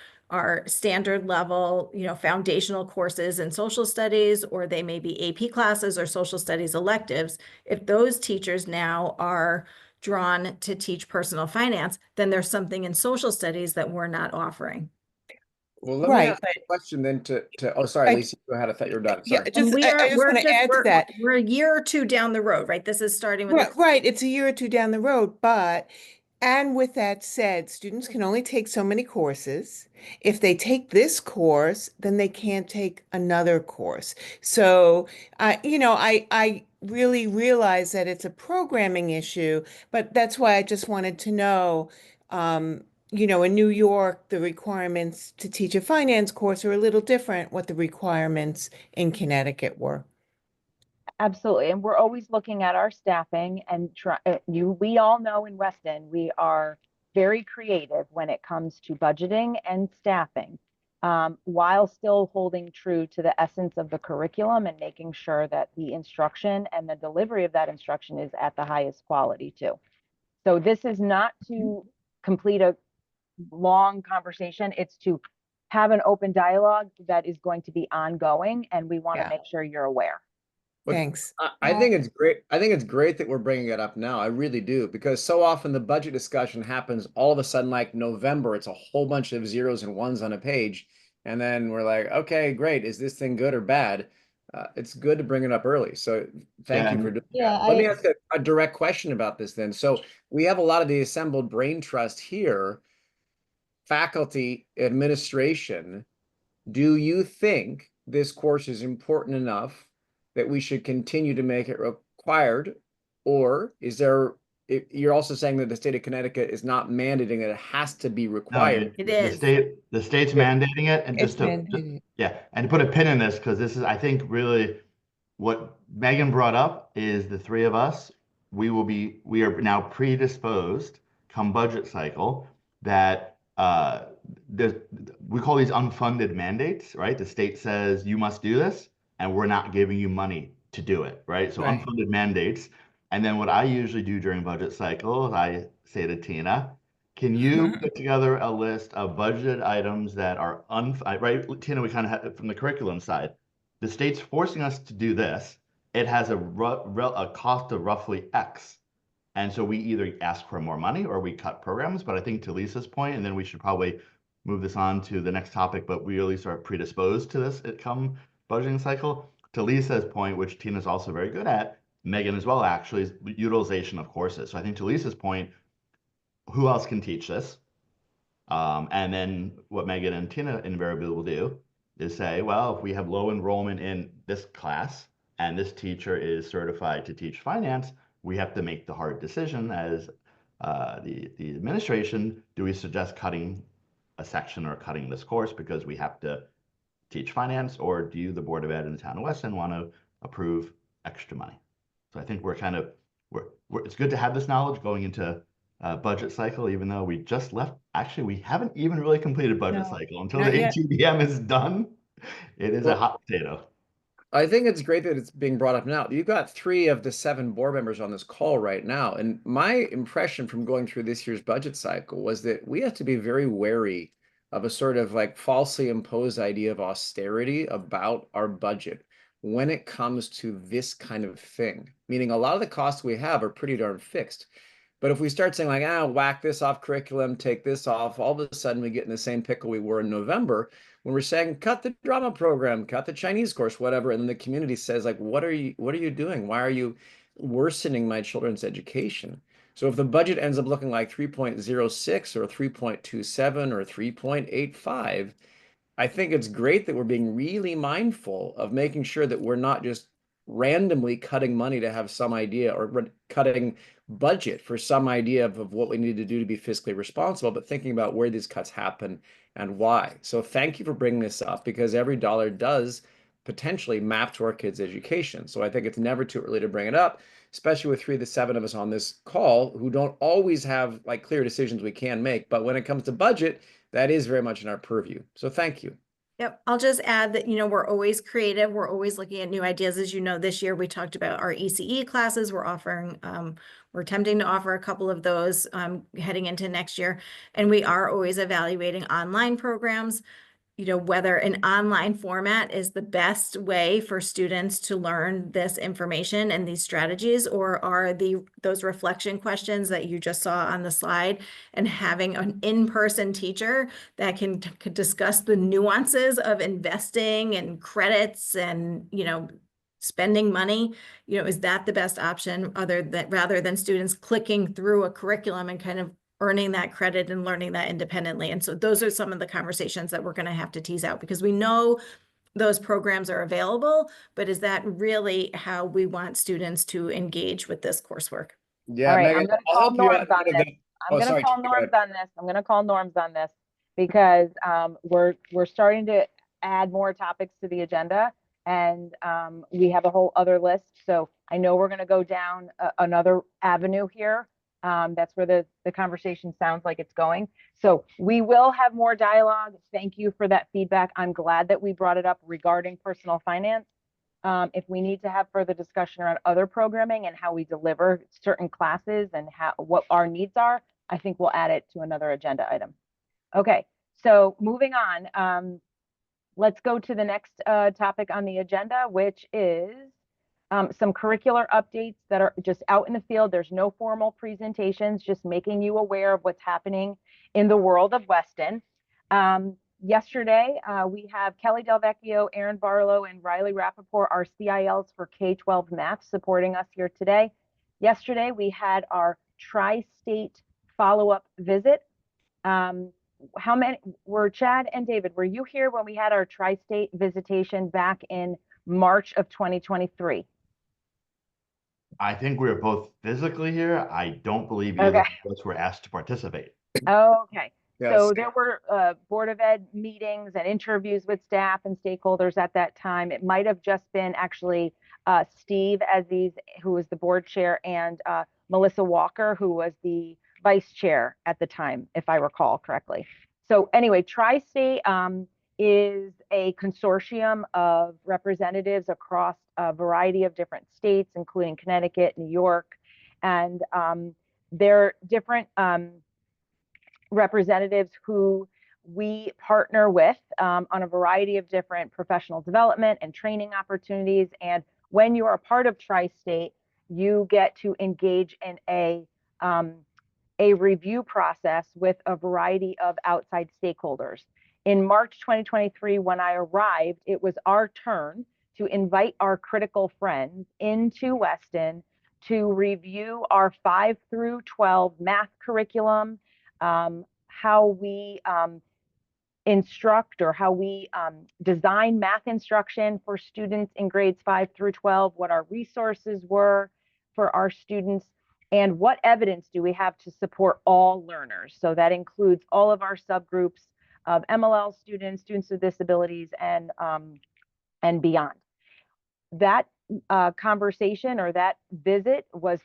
standard level, you know, foundational courses in social studies, or they may be AP classes or social studies electives. If those teachers now are drawn to teach personal finance, then there's something in social studies that we're not offering. Well, let me Right, ask a question then oh, sorry, Right. Lisa, go ahead. I thought you were done. Yeah, Sorry. just, And I just want to add to that. we're a year or two down the road, right? This is starting with. Right, it's a year or two down the road, and with that said, students can only take so many courses. If they take this course, then they can't take another course. So, you know, I really realize that it's a programming issue, but that's why I just wanted to know, you know, in New York, the requirements to teach a finance course are a little different what the requirements in Connecticut were. Absolutely. And we're always looking at our staffing and we all know in Weston, we are very creative when it comes to budgeting and staffing, while still holding true to the essence of the curriculum and making sure that the instruction and the delivery of that instruction is at the highest quality too. So this is not to complete a long conversation. It's to have an open dialogue that is going to be ongoing, and we want to Yeah. make sure you're aware. But Thanks. I think it's great. I think it's great that we're bringing it up now. I really do, because so often the budget discussion happens all of a sudden, like November, it's a whole bunch of zeros and ones on a page. And then we're like, okay, great. Is this thing good or bad? It's good to bring it up early. So thank you for doing Yeah, that. Let me ask a direct question about this then. So we have a lot of the assembled brain trust here, faculty, administration. Do you think this course is important enough that we should continue to make it required? Or is there, you're also saying that the state of Connecticut is not mandating that it has to be No, required? It the is. state's mandating it, and It's just to, mandated. yeah, and to put a pin in this, because this is, I think, really what Megan brought up is the three of us, we are now predisposed come budget cycle that we call these unfunded mandates, right? The state says you must do this, and we're not giving you money to do it, right? So Right. unfunded mandates. And then what I usually do during budget cycles, I say to Tina, can you put together a list of budgeted items that are right? Tina, we kind of have from the curriculum side. The state's forcing us to do this. It has a cost of roughly X. And so we either ask for more money or we cut programs. But I think to Lisa's point, and then we should probably move this on to the next topic, but we really start predisposed to this at come budgeting cycle. To Lisa's point, which Tina's also very good at, Megan as well, actually, is utilization of courses. So I think to Lisa's point, who else can teach this? And then what Megan and Tina invariably will do is say, well, if we have low enrollment in this class and this teacher is certified to teach finance, we have to make the hard decision as the administration, do we suggest cutting a section or cutting this course because we have to teach finance, or do you, the Board of Ed in the town of Weston, want to approve extra money? So I think we're kind of, it's good to have this knowledge going into budget cycle, even though we just left. Actually, we haven't even really completed budget No, cycle until not the yet. ATBM is done. It is a Well, hot potato. I think it's great that it's being brought up now. You've got 3 of the 7 board members on this call right now. And my impression from going through this year's budget cycle was that we have to be very wary of a sort of like falsely imposed idea of austerity about our budget when it comes to this kind of thing. Meaning a lot of the costs we have are pretty darn fixed. But if we start saying like, whack this off curriculum, take this off, all of a sudden we get in the same pickle we were in November when we're saying cut the drama program, cut the Chinese course, whatever, and then the community says like, what are you doing? Why are you worsening my children's education? So if the budget ends up looking like 3.06 or 3.27 or 3.85, I think it's great that we're being really mindful of making sure that we're not just randomly cutting money to have some idea or cutting budget for some idea of what we need to do to be fiscally responsible, but thinking about where these cuts happen and why. So thank you for bringing this up, because every dollar does potentially map to our kids' education. So I think it's never too early to bring it up, especially with 3 of the 7 of us on this call who don't always have like clear decisions we can make. But when it comes to budget, that is very much in our purview. So thank you. Yep, I'll just add that, we're always creative. We're always looking at new ideas. As you know, this year we talked about our ECE classes. We're offering, we're attempting to offer a couple of those heading into next year. And we are always evaluating online programs, whether an online format is the best way for students to learn this information and these strategies, or are those reflection questions that you just saw on the slide, and having an in-person teacher that can discuss the nuances of investing and credits and, spending money, is that the best option rather than students clicking through a curriculum and kind of earning that credit and learning that independently? And so those are some of the conversations that we're going to have to tease out, because we know those programs are available, but is that really how we want students to engage with this coursework? Yeah, All right, Megan, I'm going to I'll call help you norms out. on this. I'm going to call norms on this. I'm going to call norms on this, because we're starting to add more topics to the agenda, and we have a whole other list. So I know we're going to go down another avenue here. That's where the conversation sounds like it's going. So we will have more dialogue. Thank you for that feedback. I'm glad that we brought it up regarding personal finance. If we need to have further discussion around other programming and how we deliver certain classes and what our needs are, I think we'll add it to another agenda item. Okay, so moving on, let's go to the next topic on the agenda, which is some curricular updates that are just out in the field. There's no formal presentations, just making you aware of what's happening in the world of Weston. Yesterday, we have Kelly Del Vecchio, Aaron Barlow, and Riley Rappaport, our CILs for K-12 math, supporting us here today. Yesterday, we had our tri-state follow-up visit. How many were Chad and David? Were you here when we had our tri-state visitation back in March of 2023? I think we were both physically here. I don't believe Okay. either of us were asked to participate. Okay. So Yes. there were Board of Ed meetings and interviews with staff and stakeholders at that time. It might have just been actually Steve Aziz, who was the board chair, and Melissa Walker, who was the vice chair at the time, if I recall correctly. So anyway, Tri-State is a consortium of representatives across a variety of different states, including Connecticut, New York, and they're different representatives who we partner with on a variety of different professional development and training opportunities. And when you are a part of Tri-State, you get to engage in a review process with a variety of outside stakeholders. In March 2023, when I arrived, it was our turn to invite our critical friends into Weston to review our 5 through 12 math curriculum, how we instruct or how we design math instruction for students in grades 5 through 12, what our resources were for our students, and what evidence do we have to support all learners. So that includes all of our subgroups of MLL students, students with disabilities, and beyond. That conversation or that visit was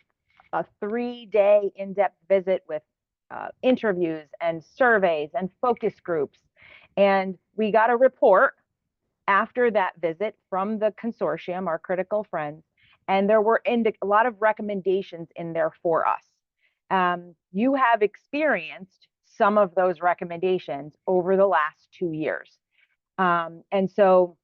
a 3-day in-depth visit with interviews and surveys and focus groups. And we got a report after that visit from the consortium, our critical friends, and there were a lot of recommendations in there for us. You have experienced some of those recommendations over the last 2 years. And so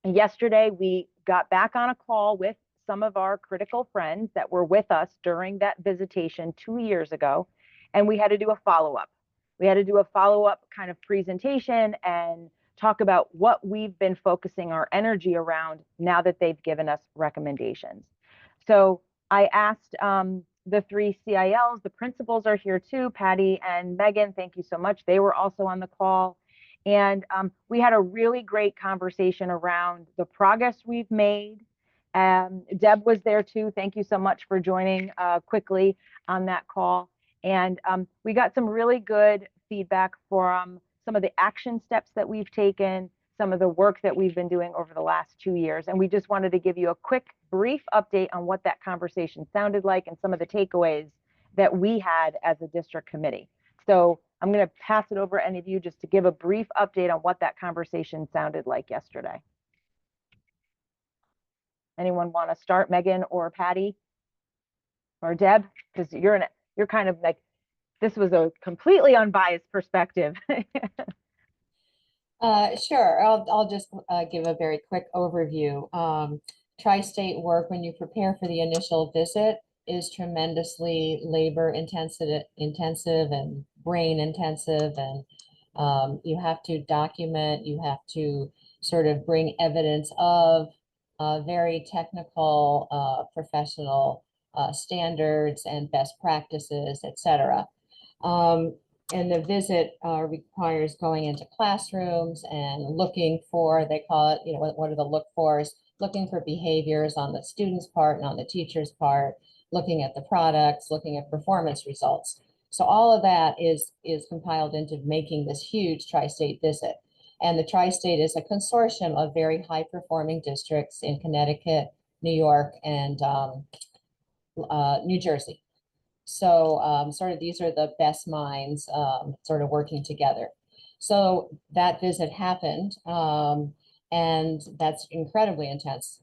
yesterday we got back on a call with some of our critical friends that were with us during that visitation 2 years ago. And we had to do a follow-up. We had to do a follow-up kind of presentation and talk about what we've been focusing our energy around now that they've given us recommendations. So I asked the 3 CILs, the principals are here too, Patty and Megan, thank you so much. They were also on the call. And we had a really great conversation around the progress we've made. Deb was there too. Thank you so much for joining quickly on that call. And we got some really good feedback from some of the action steps that we've taken, some of the work that we've been doing over the last 2 years. And we just wanted to give you a quick, brief update on what that conversation sounded like and some of the takeaways that we had as a district committee. So I'm going to pass it over to any of you just to give a brief update on what that conversation sounded like yesterday. Anyone want to start, Megan or Patty or Deb? Because you're kind of like, this was a completely unbiased perspective. Sure, I'll just give a very quick overview. Tri-state work, when you prepare for the initial visit, is tremendously labor intensive and brain intensive, and you have to document, you have to sort of bring evidence of very technical professional standards and best practices, etc. And the visit requires going into classrooms and looking for, they call it, what are the look fors? Looking for behaviors on the student's part and on the teacher's part, looking at the products, looking at performance results. So all of that is compiled into making this huge tri-state visit. And the tri-state is a consortium of very high-performing districts in Connecticut, New York, and New Jersey. So sort of these are the best minds sort of working together. So that visit happened, and that's incredibly intense.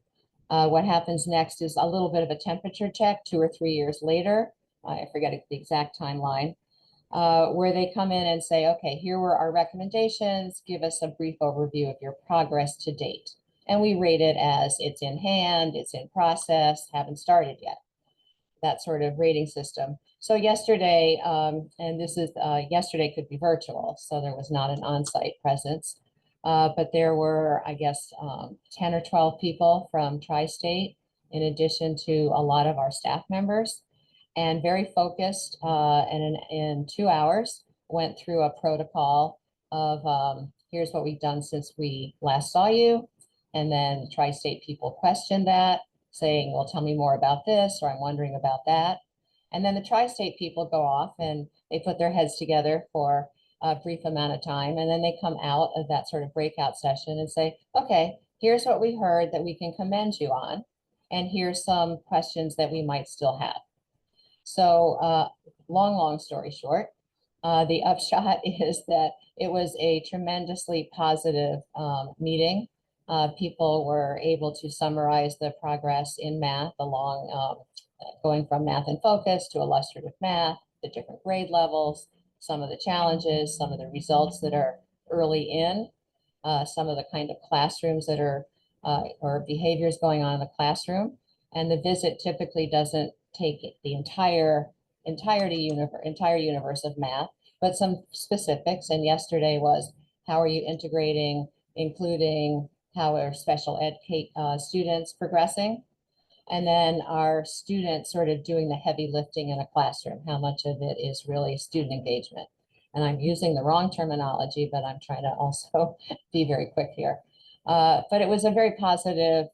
What happens next is a little bit of a temperature check 2 or 3 years later. I forget the exact timeline, where they come in and say, okay, here were our recommendations. Give us a brief overview of your progress to date. And we rate it as it's in hand, it's in process, haven't started yet. that sort of rating system. So yesterday, and this is, yesterday could be virtual, so there was not an on-site presence. But there were, I guess, 10 or 12 people from Tri-State, in addition to a lot of our staff members, and very focused, and in 2 hours, went through a protocol of, here's what we've done since we last saw you. And then Tri-State people questioned that, saying, well, tell me more about this, or I'm wondering about that. And then the Tri-State people go off and they put their heads together for a brief amount of time. And then they come out of that sort of breakout session and say, okay, here's what we heard that we can commend you on. And here's some questions that we might still have. So long story short, the upshot is that it was a tremendously positive meeting. People were able to summarize the progress in math along going from math in focus to illustrative math, the different grade levels, some of the challenges, some of the results that are early in, some of the kind of classrooms that are or behaviors going on in the classroom. And the visit typically doesn't take the entire universe of math, but some specifics. And yesterday was, how are you integrating, including how are special ed students progressing? And then our students sort of doing the heavy lifting in a classroom, how much of it is really student engagement. And I'm using the wrong terminology, but I'm trying to also be very quick here. But it was a very positive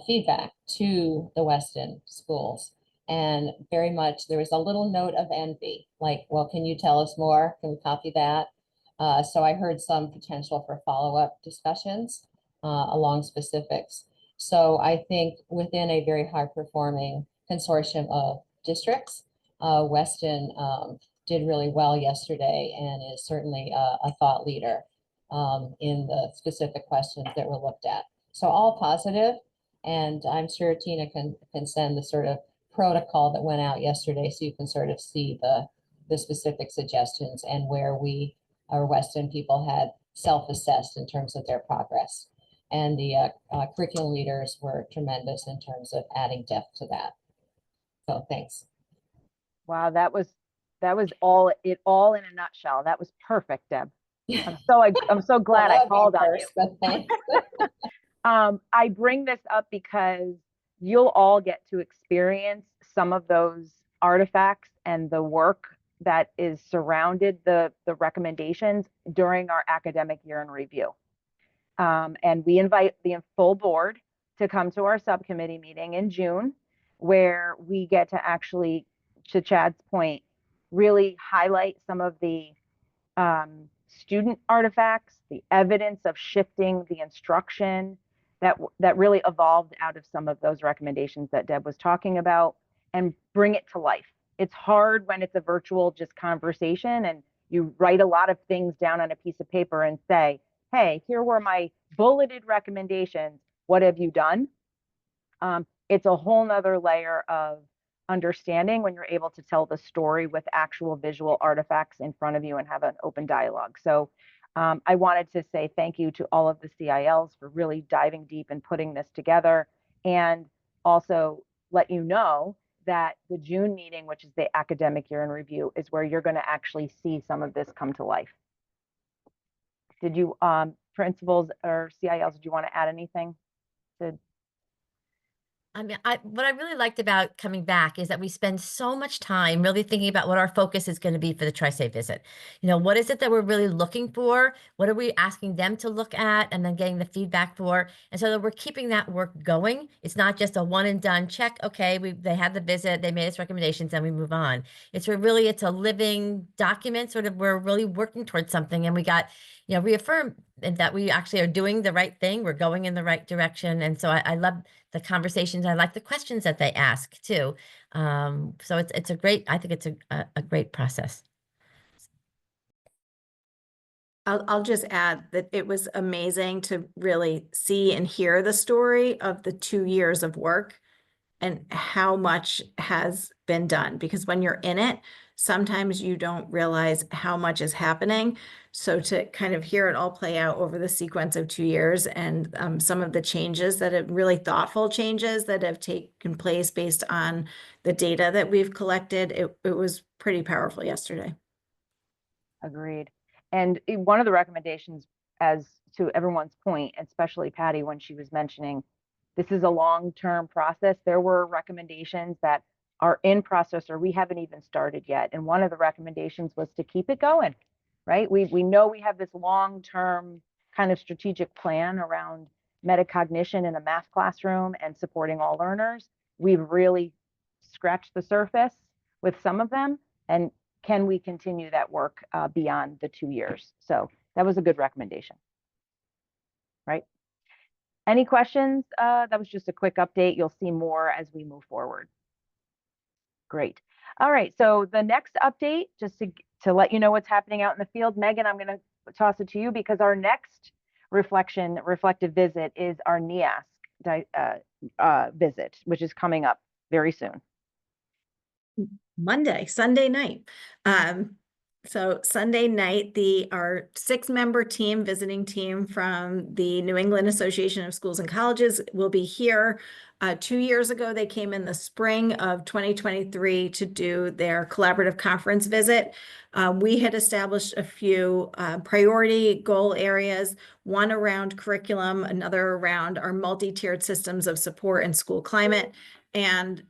feedback to the Weston schools. And very much, there was a little note of envy, like, well, can you tell us more? Can we copy that? So I heard some potential for follow-up discussions along specifics. So I think within a very high-performing consortium of districts, Weston did really well yesterday and is certainly a thought leader in the specific questions that were looked at. So all positive, and I'm sure Tina can send the sort of protocol that went out yesterday so you can sort of see the specific suggestions and where our Weston people had self-assessed in terms of their progress. And the curriculum leaders were tremendous in terms of adding depth to that. So thanks. Wow, that was all in a nutshell. That was perfect, Deb. I'm so glad I called on you. I bring this up because you'll all get to experience some of those artifacts and the work that is surrounded the recommendations during our academic year in review. And we invite the full board to come to our subcommittee meeting in June, where we get to actually, to Chad's point, really highlight some of the student artifacts, the evidence of shifting the instruction that really evolved out of some of those recommendations that Deb was talking about, and bring it to life. It's hard when it's a virtual just conversation and you write a lot of things down on a piece of paper and say, hey, here were my bulleted recommendations. What have you done? It's a whole nother layer of understanding when you're able to tell the story with actual visual artifacts in front of you and have an open dialogue. So I wanted to say thank you to all of the CILs for really diving deep and putting this together, and also let you know that the June meeting, which is the academic year in review, is where you're going to actually see some of this come to life. Did you, principals or CILs, did you want to add anything? I mean, what I really liked about coming back is that we spend so much time really thinking about what our focus is going to be for the Tri-State visit. You know, what is it that we're really looking for? What are we asking them to look at and then getting the feedback for? And so that we're keeping that work going. It's not just a one and done check. Okay, they had the visit, they made its recommendations, and we move on. It's a living document, sort of, we're really working towards something, and we got, you know, reaffirm that we actually are doing the right thing. We're going in the right direction. And so I love the conversations. I like the questions that they ask too. So it's a great, I think it's a great process. I'll just add that it was amazing to really see and hear the story of the 2 years of work and how much has been done, because when you're in it, sometimes you don't realize how much is happening. So to kind of hear it all play out over the sequence of 2 years and some of the changes that have really thoughtful changes that have taken place based on the data that we've collected, it was pretty powerful yesterday. Agreed. And one of the recommendations, as to everyone's point, especially Patty, when she was mentioning this is a long-term process, there were recommendations that are in process or we haven't even started yet. And one of the recommendations was to keep it going, right? We know we have this long-term kind of strategic plan around metacognition in a math classroom and supporting all learners. We've really scratched the surface with some of them. And can we continue that work beyond the 2 years? So that was a good recommendation, right? Any questions? That was just a quick update. You'll see more as we move forward. Great. All right, so the next update, just to let you know what's happening out in the field, Megan, I'm going to toss it to you because our next reflective visit is our NEASC visit, which is coming up very soon. Sunday night. So Sunday night, our 6-member team, visiting team from the New England Association of Schools and Colleges will be here. 2 years ago, they came in the spring of 2023 to do their collaborative conference visit. We had established a few priority goal areas, one around curriculum, another around our multi-tiered systems of support and school climate, and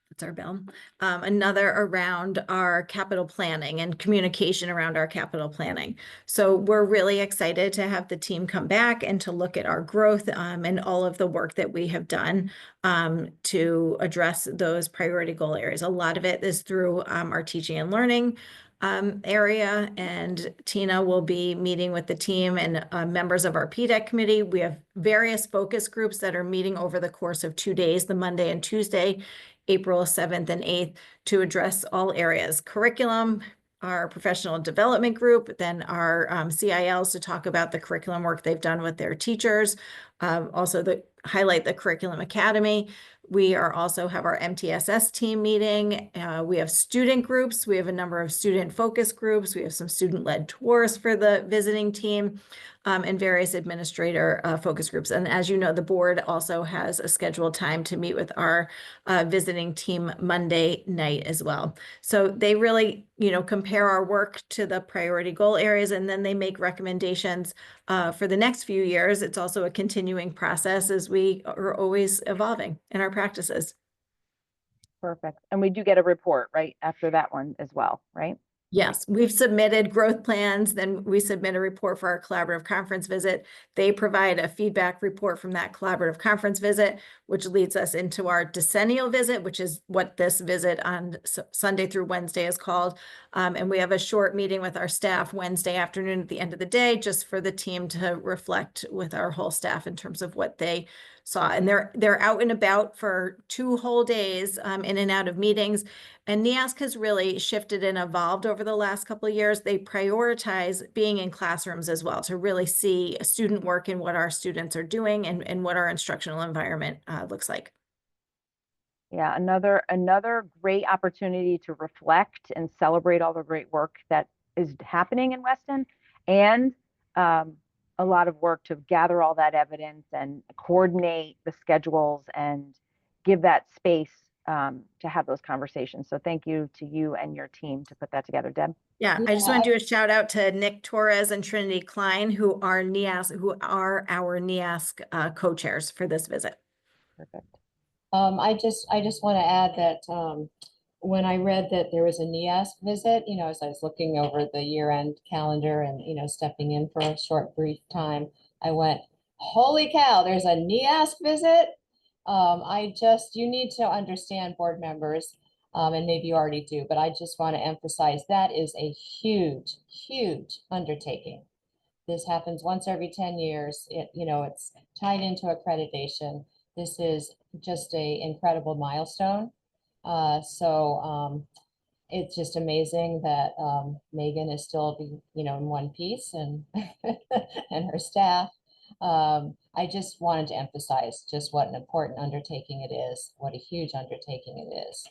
that's our bell. Another around our capital planning and communication around our capital planning. So we're really excited to have the team come back and to look at our growth and all of the work that we have done to address those priority goal areas. A lot of it is through our teaching and learning area, and Tina will be meeting with the team and members of our PDEC committee. We have various focus groups that are meeting over the course of 2 days, the Monday and Tuesday, April 7th and 8th, to address all areas: curriculum, our professional development group, then our CILs to talk about the curriculum work they've done with their teachers, also highlight the Curriculum Academy. We also have our MTSS team meeting. We have student groups. We have a number of student focus groups. We have some student-led tours for the visiting team and various administrator focus groups. And as you know, the board also has a scheduled time to meet with our visiting team Monday night as well. So they really, compare our work to the priority goal areas, and then they make recommendations for the next few years. It's also a continuing process as we are always evolving in our practices. Perfect. And we do get a report right after that one as well, right? Yes, we've submitted growth plans, then we submit a report for our collaborative conference visit. They provide a feedback report from that collaborative conference visit, which leads us into our decennial visit, which is what this visit on Sunday through Wednesday is called. And we have a short meeting with our staff Wednesday afternoon at the end of the day, just for the team to reflect with our whole staff in terms of what they saw. And they're out and about for 2 whole days in and out of meetings. And NEASC has really shifted and evolved over the last couple of years. They prioritize being in classrooms as well to really see student work and what our students are doing and what our instructional environment looks like. Yeah, another great opportunity to reflect and celebrate all the great work that is happening in Weston, and a lot of work to gather all that evidence and coordinate the schedules and give that space to have those conversations. So thank you to you and your team to put that together, Deb. Yeah, I just want to do a shout out to Nick Torres and Trinity Klein, who are our NEASC co-chairs for this visit. Perfect. I just want to add that when I read that there was a NEASC visit, as I was looking over the year-end calendar and, stepping in for a short, brief time, I went, holy cow, there's a NEASC visit. You need to understand, board members, and maybe you already do, but I just want to emphasize that is a huge, huge undertaking. This happens once every 10 years. It's tied into accreditation. This is just an incredible milestone. It's just amazing that Megan is still, in one piece and and her staff. I just wanted to emphasize just what an important undertaking it is, what a huge undertaking it is.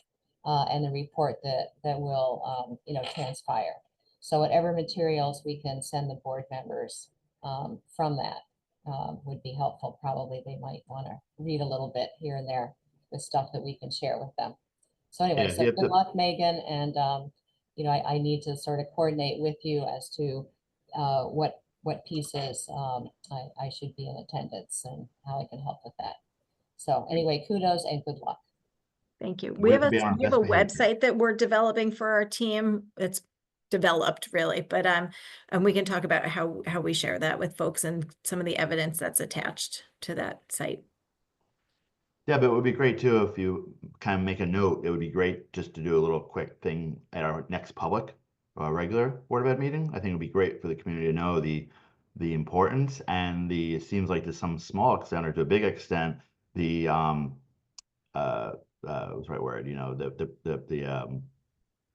and the report that will, transpire. So whatever materials we can send the board members from that would be helpful. Probably they might want to read a little bit here and there with stuff that we can share with them. So anyway, Yeah, so you have good to- luck, Megan, and I need to sort of coordinate with you as to what pieces I should be in attendance and how I can help with that. So anyway, kudos and good luck. Thank you. We have to be on our We have best a behavior. website that we're developing for our team. It's developed really, but and we can talk about how we share that with folks and some of the evidence that's attached to that site. Yeah, but it would be great too if you kind of make a note. It would be great just to do a little quick thing at our next public regular Board of Ed meeting. I think it would be great for the community to know the importance and it seems like to some small extent or to a big extent, the what's the right word?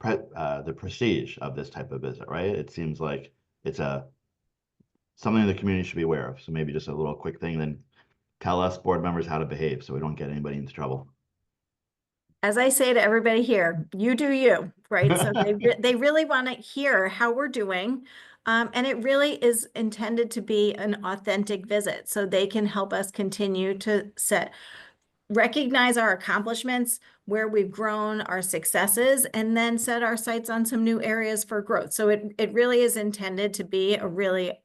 The prestige of this type of visit, right? It seems like it's something the community should be aware of. So maybe just a little quick thing, then tell us board members how to behave so we don't get anybody into trouble. As I say to everybody here, you do you, right? So they really want to hear how we're doing. And it really is intended to be an authentic visit so they can help us continue to recognize our accomplishments, where we've grown, our successes, and then set our sights on some new areas for growth. So it really is intended to be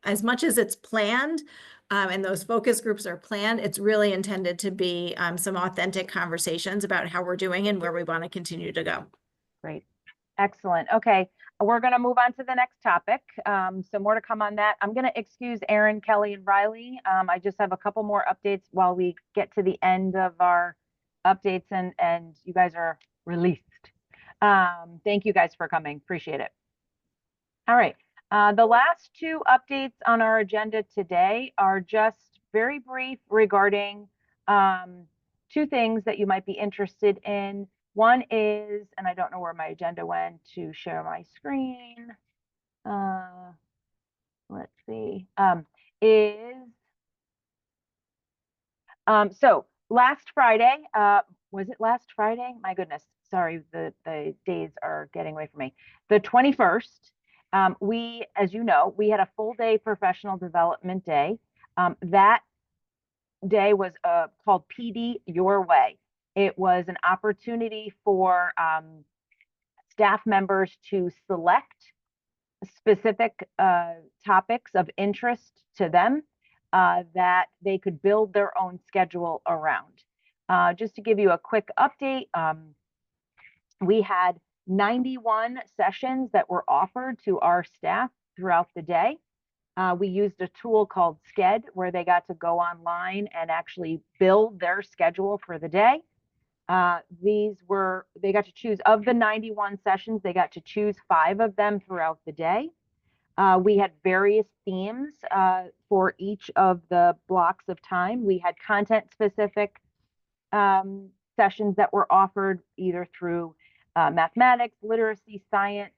as much as it's planned, and those focus groups are planned, it's really intended to be some authentic conversations about how we're doing and where we want to continue to go. Great. Excellent. Okay. We're going to move on to the next topic. So more to come on that. I'm going to excuse Aaron, Kelly, and Riley. I just have a couple more updates while we get to the end of our updates and you guys are released. Thank you guys for coming. Appreciate it. All right. The last two updates on our agenda today are just very brief regarding two things that you might be interested in. One is, and I don't know where my agenda went to share my screen. Let's see, so last Friday, was it last Friday? My goodness, sorry, the days are getting away from me. The 21st, we, as you know, we had a full day professional development day. That day was called PD Your Way. It was an opportunity for staff members to select specific topics of interest to them that they could build their own schedule around. Just to give you a quick update, we had 91 sessions that were offered to our staff throughout the day. We used a tool called Sched where they got to go online and actually build their schedule for the day. They got to choose, of the 91 sessions, they got to choose 5 of them throughout the day. We had various themes for each of the blocks of time. We had content specific sessions that were offered either through mathematics, literacy, science,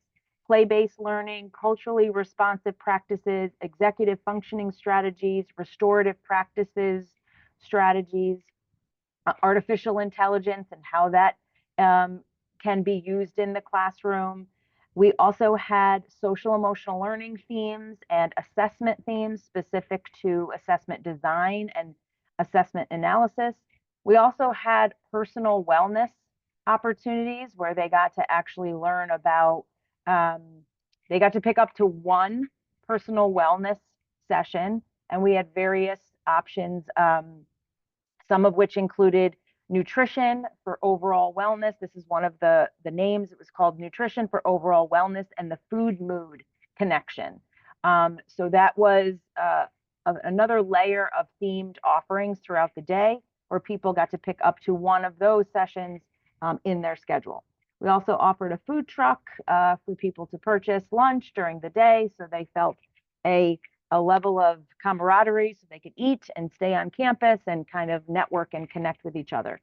play-based learning, culturally responsive practices, executive functioning strategies, restorative practices, strategies, artificial intelligence and how that can be used in the classroom. We also had social emotional learning themes and assessment themes specific to assessment design and assessment analysis. We also had personal wellness opportunities where they got to actually learn about, they got to pick up to one personal wellness session, and we had various options, some of which included nutrition for overall wellness. This is one of the names. It was called Nutrition for Overall Wellness and the Food Mood Connection. So that was another layer of themed offerings throughout the day where people got to pick up to one of those sessions in their schedule. We also offered a food truck for people to purchase lunch during the day so they felt a level of camaraderie so they could eat and stay on campus and kind of network and connect with each other.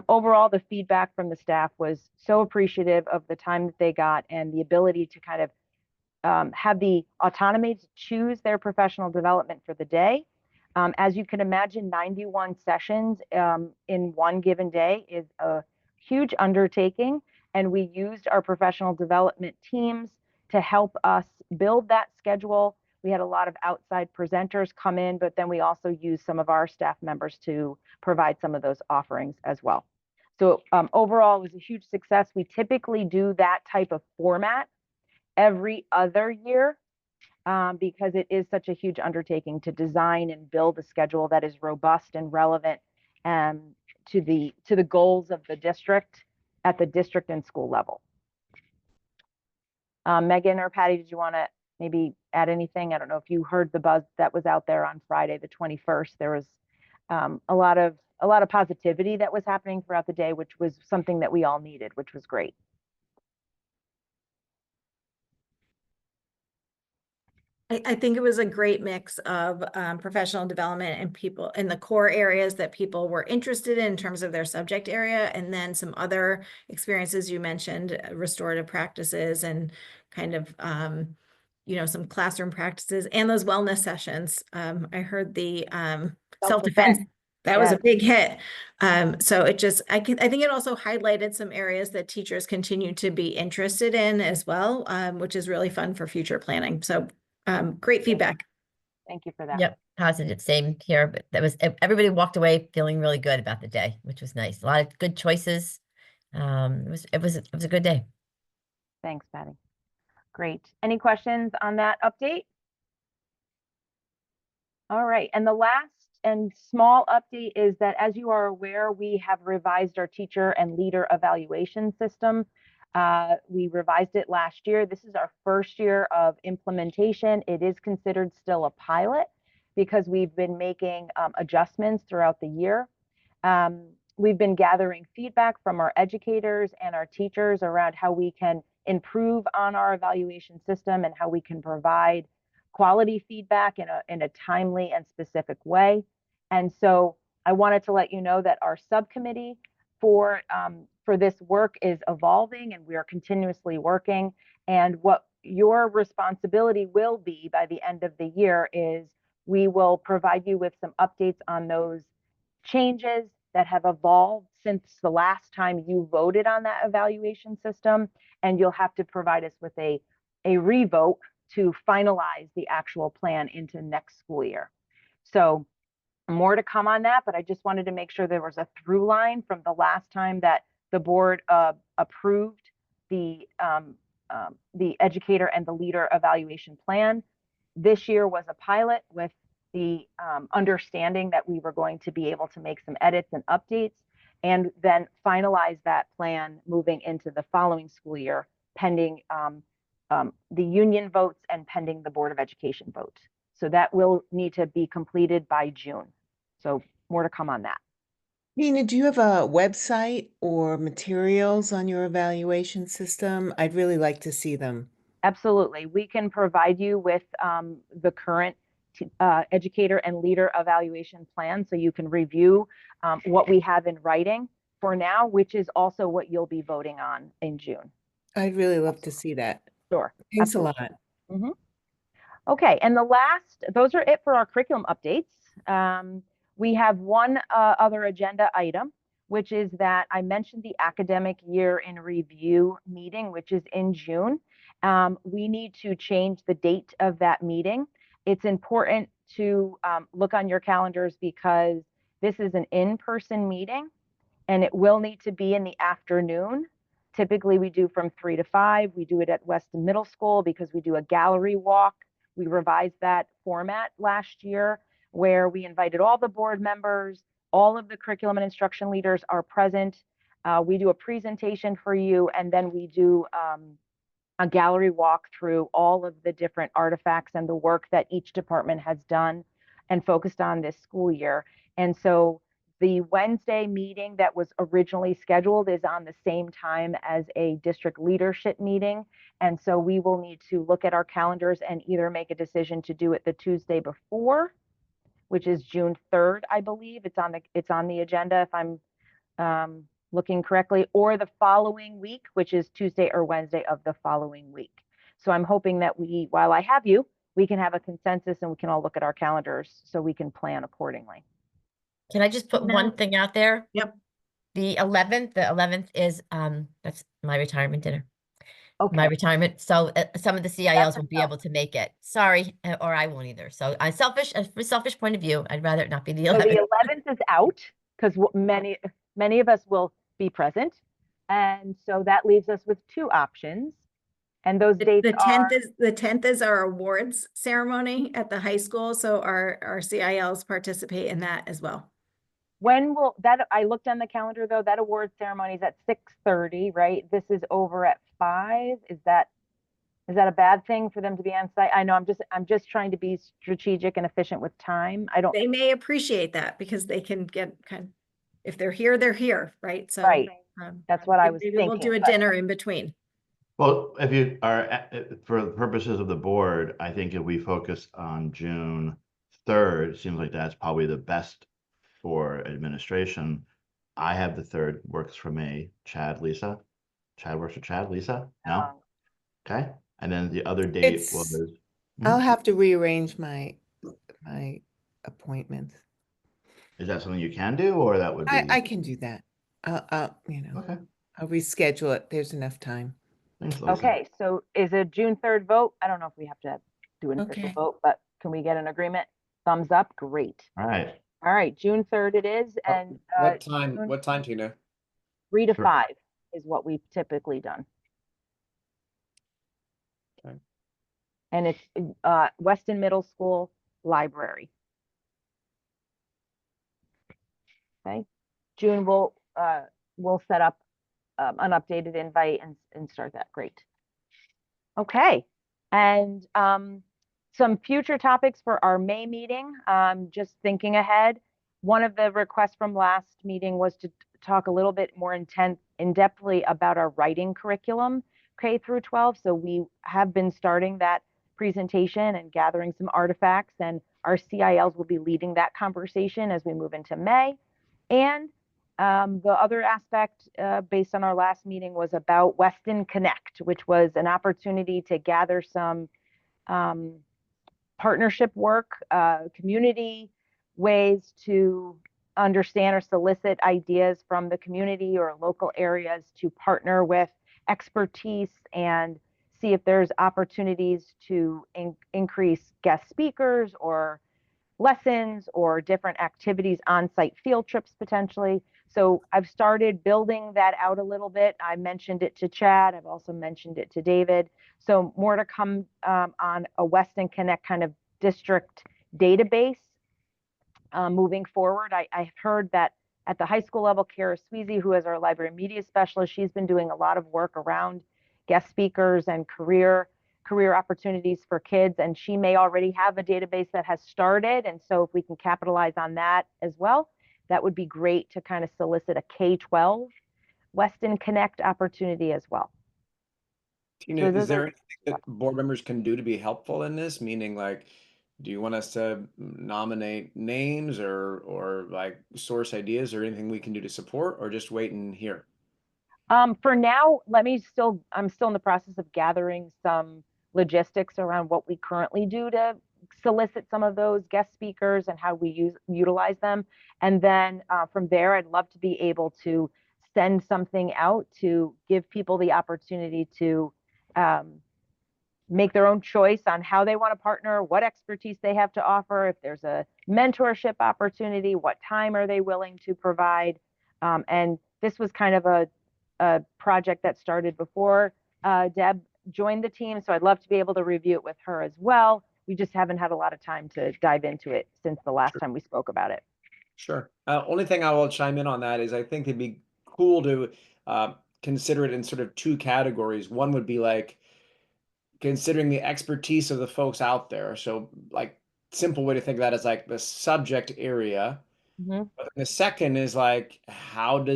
Overall, the feedback from the staff was so appreciative of the time that they got and the ability to kind of have the autonomy to choose their professional development for the day. As you can imagine, 91 sessions in one given day is a huge undertaking. and we used our professional development teams to help us build that schedule. We had a lot of outside presenters come in, but then we also used some of our staff members to provide some of those offerings as well. So overall, it was a huge success. We typically do that type of format every other year because it is such a huge undertaking to design and build a schedule that is robust and relevant to the goals of the district at the district and school level. Megan or Patty, did you want to maybe add anything? I don't know if you heard the buzz that was out there on Friday, the 21st. There was a lot of positivity that was happening throughout the day, which was something that we all needed, which was great. I think it was a great mix of professional development and people in the core areas that people were interested in terms of their subject area, and then some other experiences you mentioned, restorative practices and kind of, some classroom practices and those wellness sessions. I heard the self-defense. That was a big hit. So I think it also highlighted some areas that teachers continue to be interested in as well, which is really fun for future planning. So great feedback. Thank you for that. Yep, positive, same here, but everybody walked away feeling really good about the day, which was nice. A lot of good choices. It was a good day. Thanks, Patty. Great. Any questions on that update? All right, and the last and small update is that, as you are aware, we have revised our teacher and leader evaluation system. We revised it last year. This is our first year of implementation. It is considered still a pilot because we've been making adjustments throughout the year. We've been gathering feedback from our educators and our teachers around how we can improve on our evaluation system and how we can provide quality feedback in a timely and specific way. And so I wanted to let you know that our subcommittee for this work is evolving, and we are continuously working. And what your responsibility will be by the end of the year is we will provide you with some updates on those changes that have evolved since the last time you voted on that evaluation system. And you'll have to provide us with a revote to finalize the actual plan into next school year. So more to come on that, but I just wanted to make sure there was a through line from the last time that the board approved the educator and the leader evaluation plan. This year was a pilot with the understanding that we were going to be able to make some edits and updates, and then finalize that plan moving into the following school year, pending the union votes and pending the Board of Education vote. So that will need to be completed by June. So more to come on that. Nina, do you have a website or materials on your evaluation system? I'd really like to see them. Absolutely. We can provide you with the current educator and leader evaluation plan, so you can review what we have in writing for now, which is also what you'll be voting on in June. I'd really love to see that. Sure. Thanks Absolutely. a lot. Mm-hmm. Okay, and those are it for our curriculum updates. We have one other agenda item, which is that I mentioned the academic year in review meeting, which is in June. We need to change the date of that meeting. It's important to look on your calendars because this is an in-person meeting and it will need to be in the afternoon. Typically we do from 3 to 5. We do it at Weston Middle School because we do a gallery walk. We revised that format last year where we invited all the board members, all of the curriculum and instruction leaders are present. We do a presentation for you, and then we do a gallery walk through all of the different artifacts and the work that each department has done and focused on this school year. And so the Wednesday meeting that was originally scheduled is on the same time as a district leadership meeting. And so we will need to look at our calendars and either make a decision to do it the Tuesday before, which is June 3rd, I believe. It's on the agenda if I'm looking correctly, or the following week, which is Tuesday or Wednesday of the following week. So I'm hoping that while I have you, we can have a consensus and we can all look at our calendars so we can plan accordingly. Can I just put one thing out there? Yep. The 11th is, that's my retirement dinner. My Okay, retirement, so some of the CILs won't be enough. able to make it. Sorry, or I won't either. So I selfish, from a selfish point of view, I'd rather it not be the So the 11th. 11th is out because many of us will be present. And so that leaves us with two options. And those dates The are, 10th is our awards ceremony at the high school, so our CILs participate in that as well. when will that, I looked on the calendar though, that award ceremony is at 6:30, right? This is over at 5. Is that a bad thing for them to be on site? I know I'm just trying to be strategic and efficient with time. I don't, They may appreciate that because they can get if they're here, right? So right. That's what I was maybe we'll do thinking, a but- dinner in between. Well, if you are, for the purposes of the board, I think if we focus on June 3rd, it seems like that's probably the best for administration. I have the 3rd, works for me. Chad, Lisa? Chad works for Chad, Lisa? No? Okay, and then the other date It's- was, I'll have to rearrange my appointments. is that something you can do, or that would be? I can do that. Okay, I'll reschedule it. There's enough time. thanks, Lisa. Okay, so is a June 3rd vote? I don't know if we have to do an official Okay. vote, but can we get an agreement? Thumbs up, great. All right, All right, June 3rd it is, and What time, June what time, Tina? 3 to Sure. 5 is what we've typically done. Okay. And it's Weston Middle School Library. Okay, June will set up an updated invite and start that. Great. Okay, and some future topics for our May meeting. Just thinking ahead, one of the requests from last meeting was to talk a little bit more in-depthly about our writing curriculum, K through 12. So we have been starting that presentation and gathering some artifacts, and our CILs will be leading that conversation as we move into May. And the other aspect based on our last meeting was about Weston Connect, which was an opportunity to gather some partnership work, community ways to understand or solicit ideas from the community or local areas to partner with expertise and see if there's opportunities to increase guest speakers or lessons or different activities, on-site field trips potentially. So I've started building that out a little bit. I mentioned it to Chad. I've also mentioned it to David. So more to come on a Weston Connect kind of district database moving forward. I've heard that at the high school level, Kara Sweezy, who is our library media specialist, she's been doing a lot of work around guest speakers and career opportunities for kids, and she may already have a database that has started. And so if we can capitalize on that as well, that would be great to kind of solicit a K-12 Weston Connect opportunity as well. Tina, So is those there are- anything that board members can do to be helpful in this? Meaning, like, do you want us to nominate names or like source ideas or anything we can do to support, or just wait and hear? For now, I'm still in the process of gathering some logistics around what we currently do to solicit some of those guest speakers and how we utilize them. And then from there, I'd love to be able to send something out to give people the opportunity to make their own choice on how they want to partner, what expertise they have to offer, if there's a mentorship opportunity, what time are they willing to provide. And this was kind of a project that started before Deb joined the team. So I'd love to be able to review it with her as well. We just haven't had a lot of time to dive into it since the last time we spoke about it. Sure. Only thing I will chime in on that is I think it'd be cool to consider it in sort of two categories. One would be like considering the expertise of the folks out there. So like simple way to think of that is like the subject area. Mm-hmm. But then the second is like, how do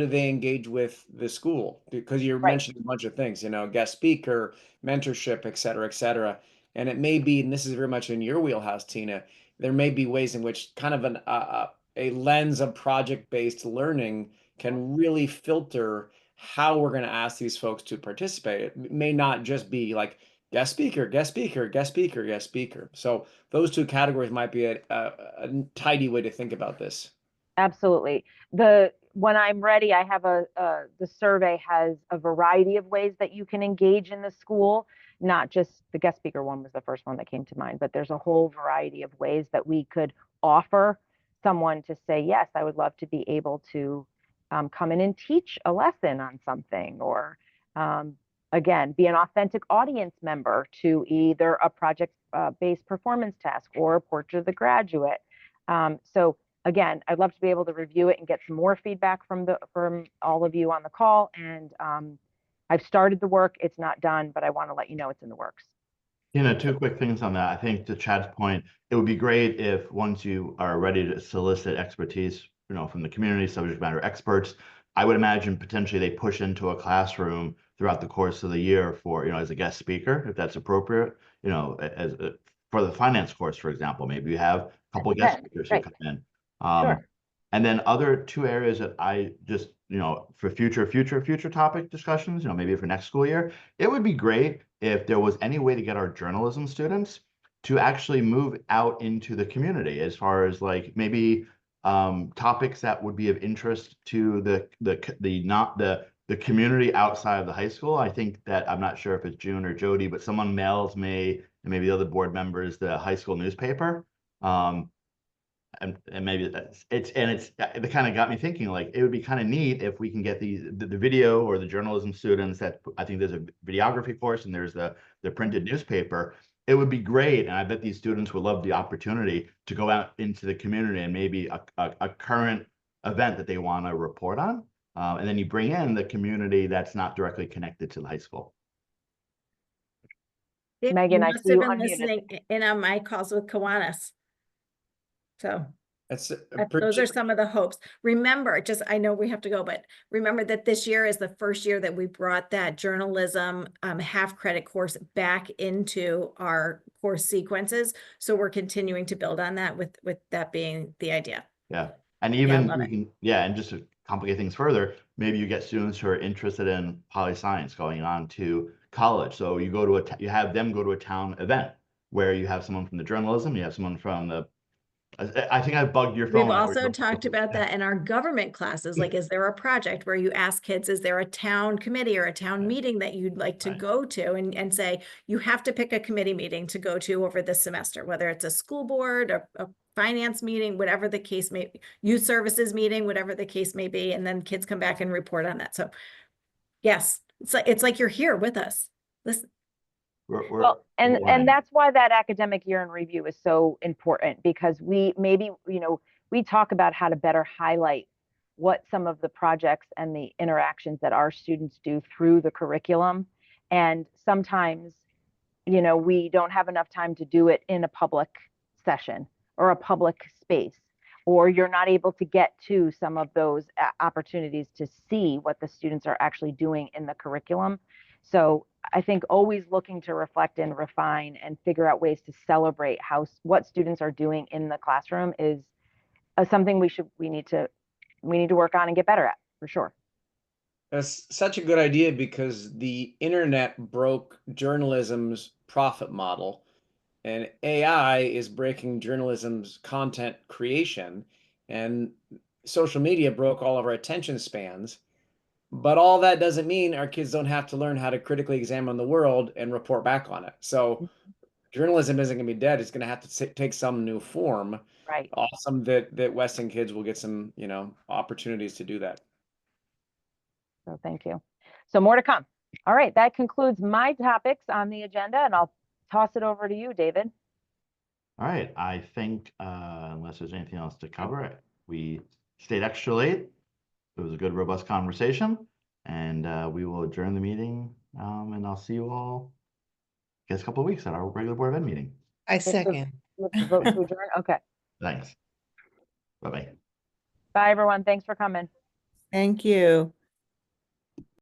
they engage with the school? Because you're mentioning a bunch of things, guest speaker, mentorship, et cetera, and it may be, and this is very much in your wheelhouse, Tina, there may be ways in which kind of a lens of project-based learning can really filter how we're going to ask these folks to participate. It may not just be like guest speaker, guest speaker, guest speaker, guest speaker. So those two categories might be a tidy way to think about this. Absolutely. when I'm ready, I have the survey has a variety of ways that you can engage in the school, not just the guest speaker one was the first one that came to mind, but there's a whole variety of ways that we could offer someone to say, yes, I would love to be able to come in and teach a lesson on something, or again, be an authentic audience member to either a project-based performance task or a portrait of the graduate. So again, I'd love to be able to review it and get some more feedback from all of you on the call. And I've started the work. It's not done, but I want to let you know it's in the works. Two quick things on that. I think to Chad's point, it would be great if once you are ready to solicit expertise, from the community, subject matter experts, I would imagine potentially they push into a classroom throughout the course of the year for, as a guest speaker, if that's appropriate, as for the finance course, for example, maybe you have a couple of guest speakers who come in. Sure. And then other two areas that I just, for future topic discussions, maybe for next school year, it would be great if there was any way to get our journalism students to actually move out into the community, as far as like maybe topics that would be of interest to the community outside of the high school. I think that, I'm not sure if it's June or Jody, but someone mails me and maybe the other board members the high school newspaper. And maybe it kind of got me thinking, like, it would be kind of neat if we can get the video or the journalism students that, I think there's a videography course and there's the printed newspaper. It would be great, and I bet these students would love the opportunity to go out into the community and maybe a current event that they want to report on. And then you bring in the community that's not directly connected to the high school. Megan, I must see have you been unmuted. listening in on my calls with Kiwanis. So That's those are some of the hopes. Remember, I know we have to go, but remember that this year is the first year that we brought that journalism half credit course back into our course sequences. So we're continuing to build on that with that being the idea. Yeah. And even love you it. can, and just to complicate things further, maybe you get students who are interested in poli-science going on to college. So you go to you have them go to a town event where you have someone from the journalism, you have someone from the, I think I bugged your phone. We've also talked about that in our government classes. Like, is there a project where you ask kids, is there a town committee or a town meeting that you'd like to go to, and say, you have to pick a committee meeting to go to over this semester, whether it's a school board or a finance meeting, whatever the case may be, youth services meeting, whatever the case may be. And then kids come back and report on that. So yes, it's like you're here with us. Listen. Well, and that's why that academic year in review is so important, because we talk about how to better highlight what some of the projects and the interactions that our students do through the curriculum. And sometimes, we don't have enough time to do it in a public session or a public space, or you're not able to get to some of those opportunities to see what the students are actually doing in the curriculum. So I think always looking to reflect and refine and figure out ways to celebrate what students are doing in the classroom is something we need to work on and get better at, for sure. That's such a good idea, because the internet broke journalism's profit model, and AI is breaking journalism's content creation, and social media broke all of our attention spans. But all that doesn't mean our kids don't have to learn how to critically examine the world and report back on it. So journalism isn't going to be dead. It's going to have to take some new form. Right. Awesome that Weston kids will get some, opportunities to do that. So thank you. So more to come. All right. That concludes my topics on the agenda, and I'll toss it over to you, David. All right. I think unless there's anything else to cover, we stayed extra late. It was a good, robust conversation, and we will adjourn the meeting, and I'll see you all, I guess, a couple of weeks at our regular Board of Ed meeting. I second. Let's vote to adjourn. Okay. Thanks. Bye-bye. Bye, everyone. Thanks for coming. Thank you.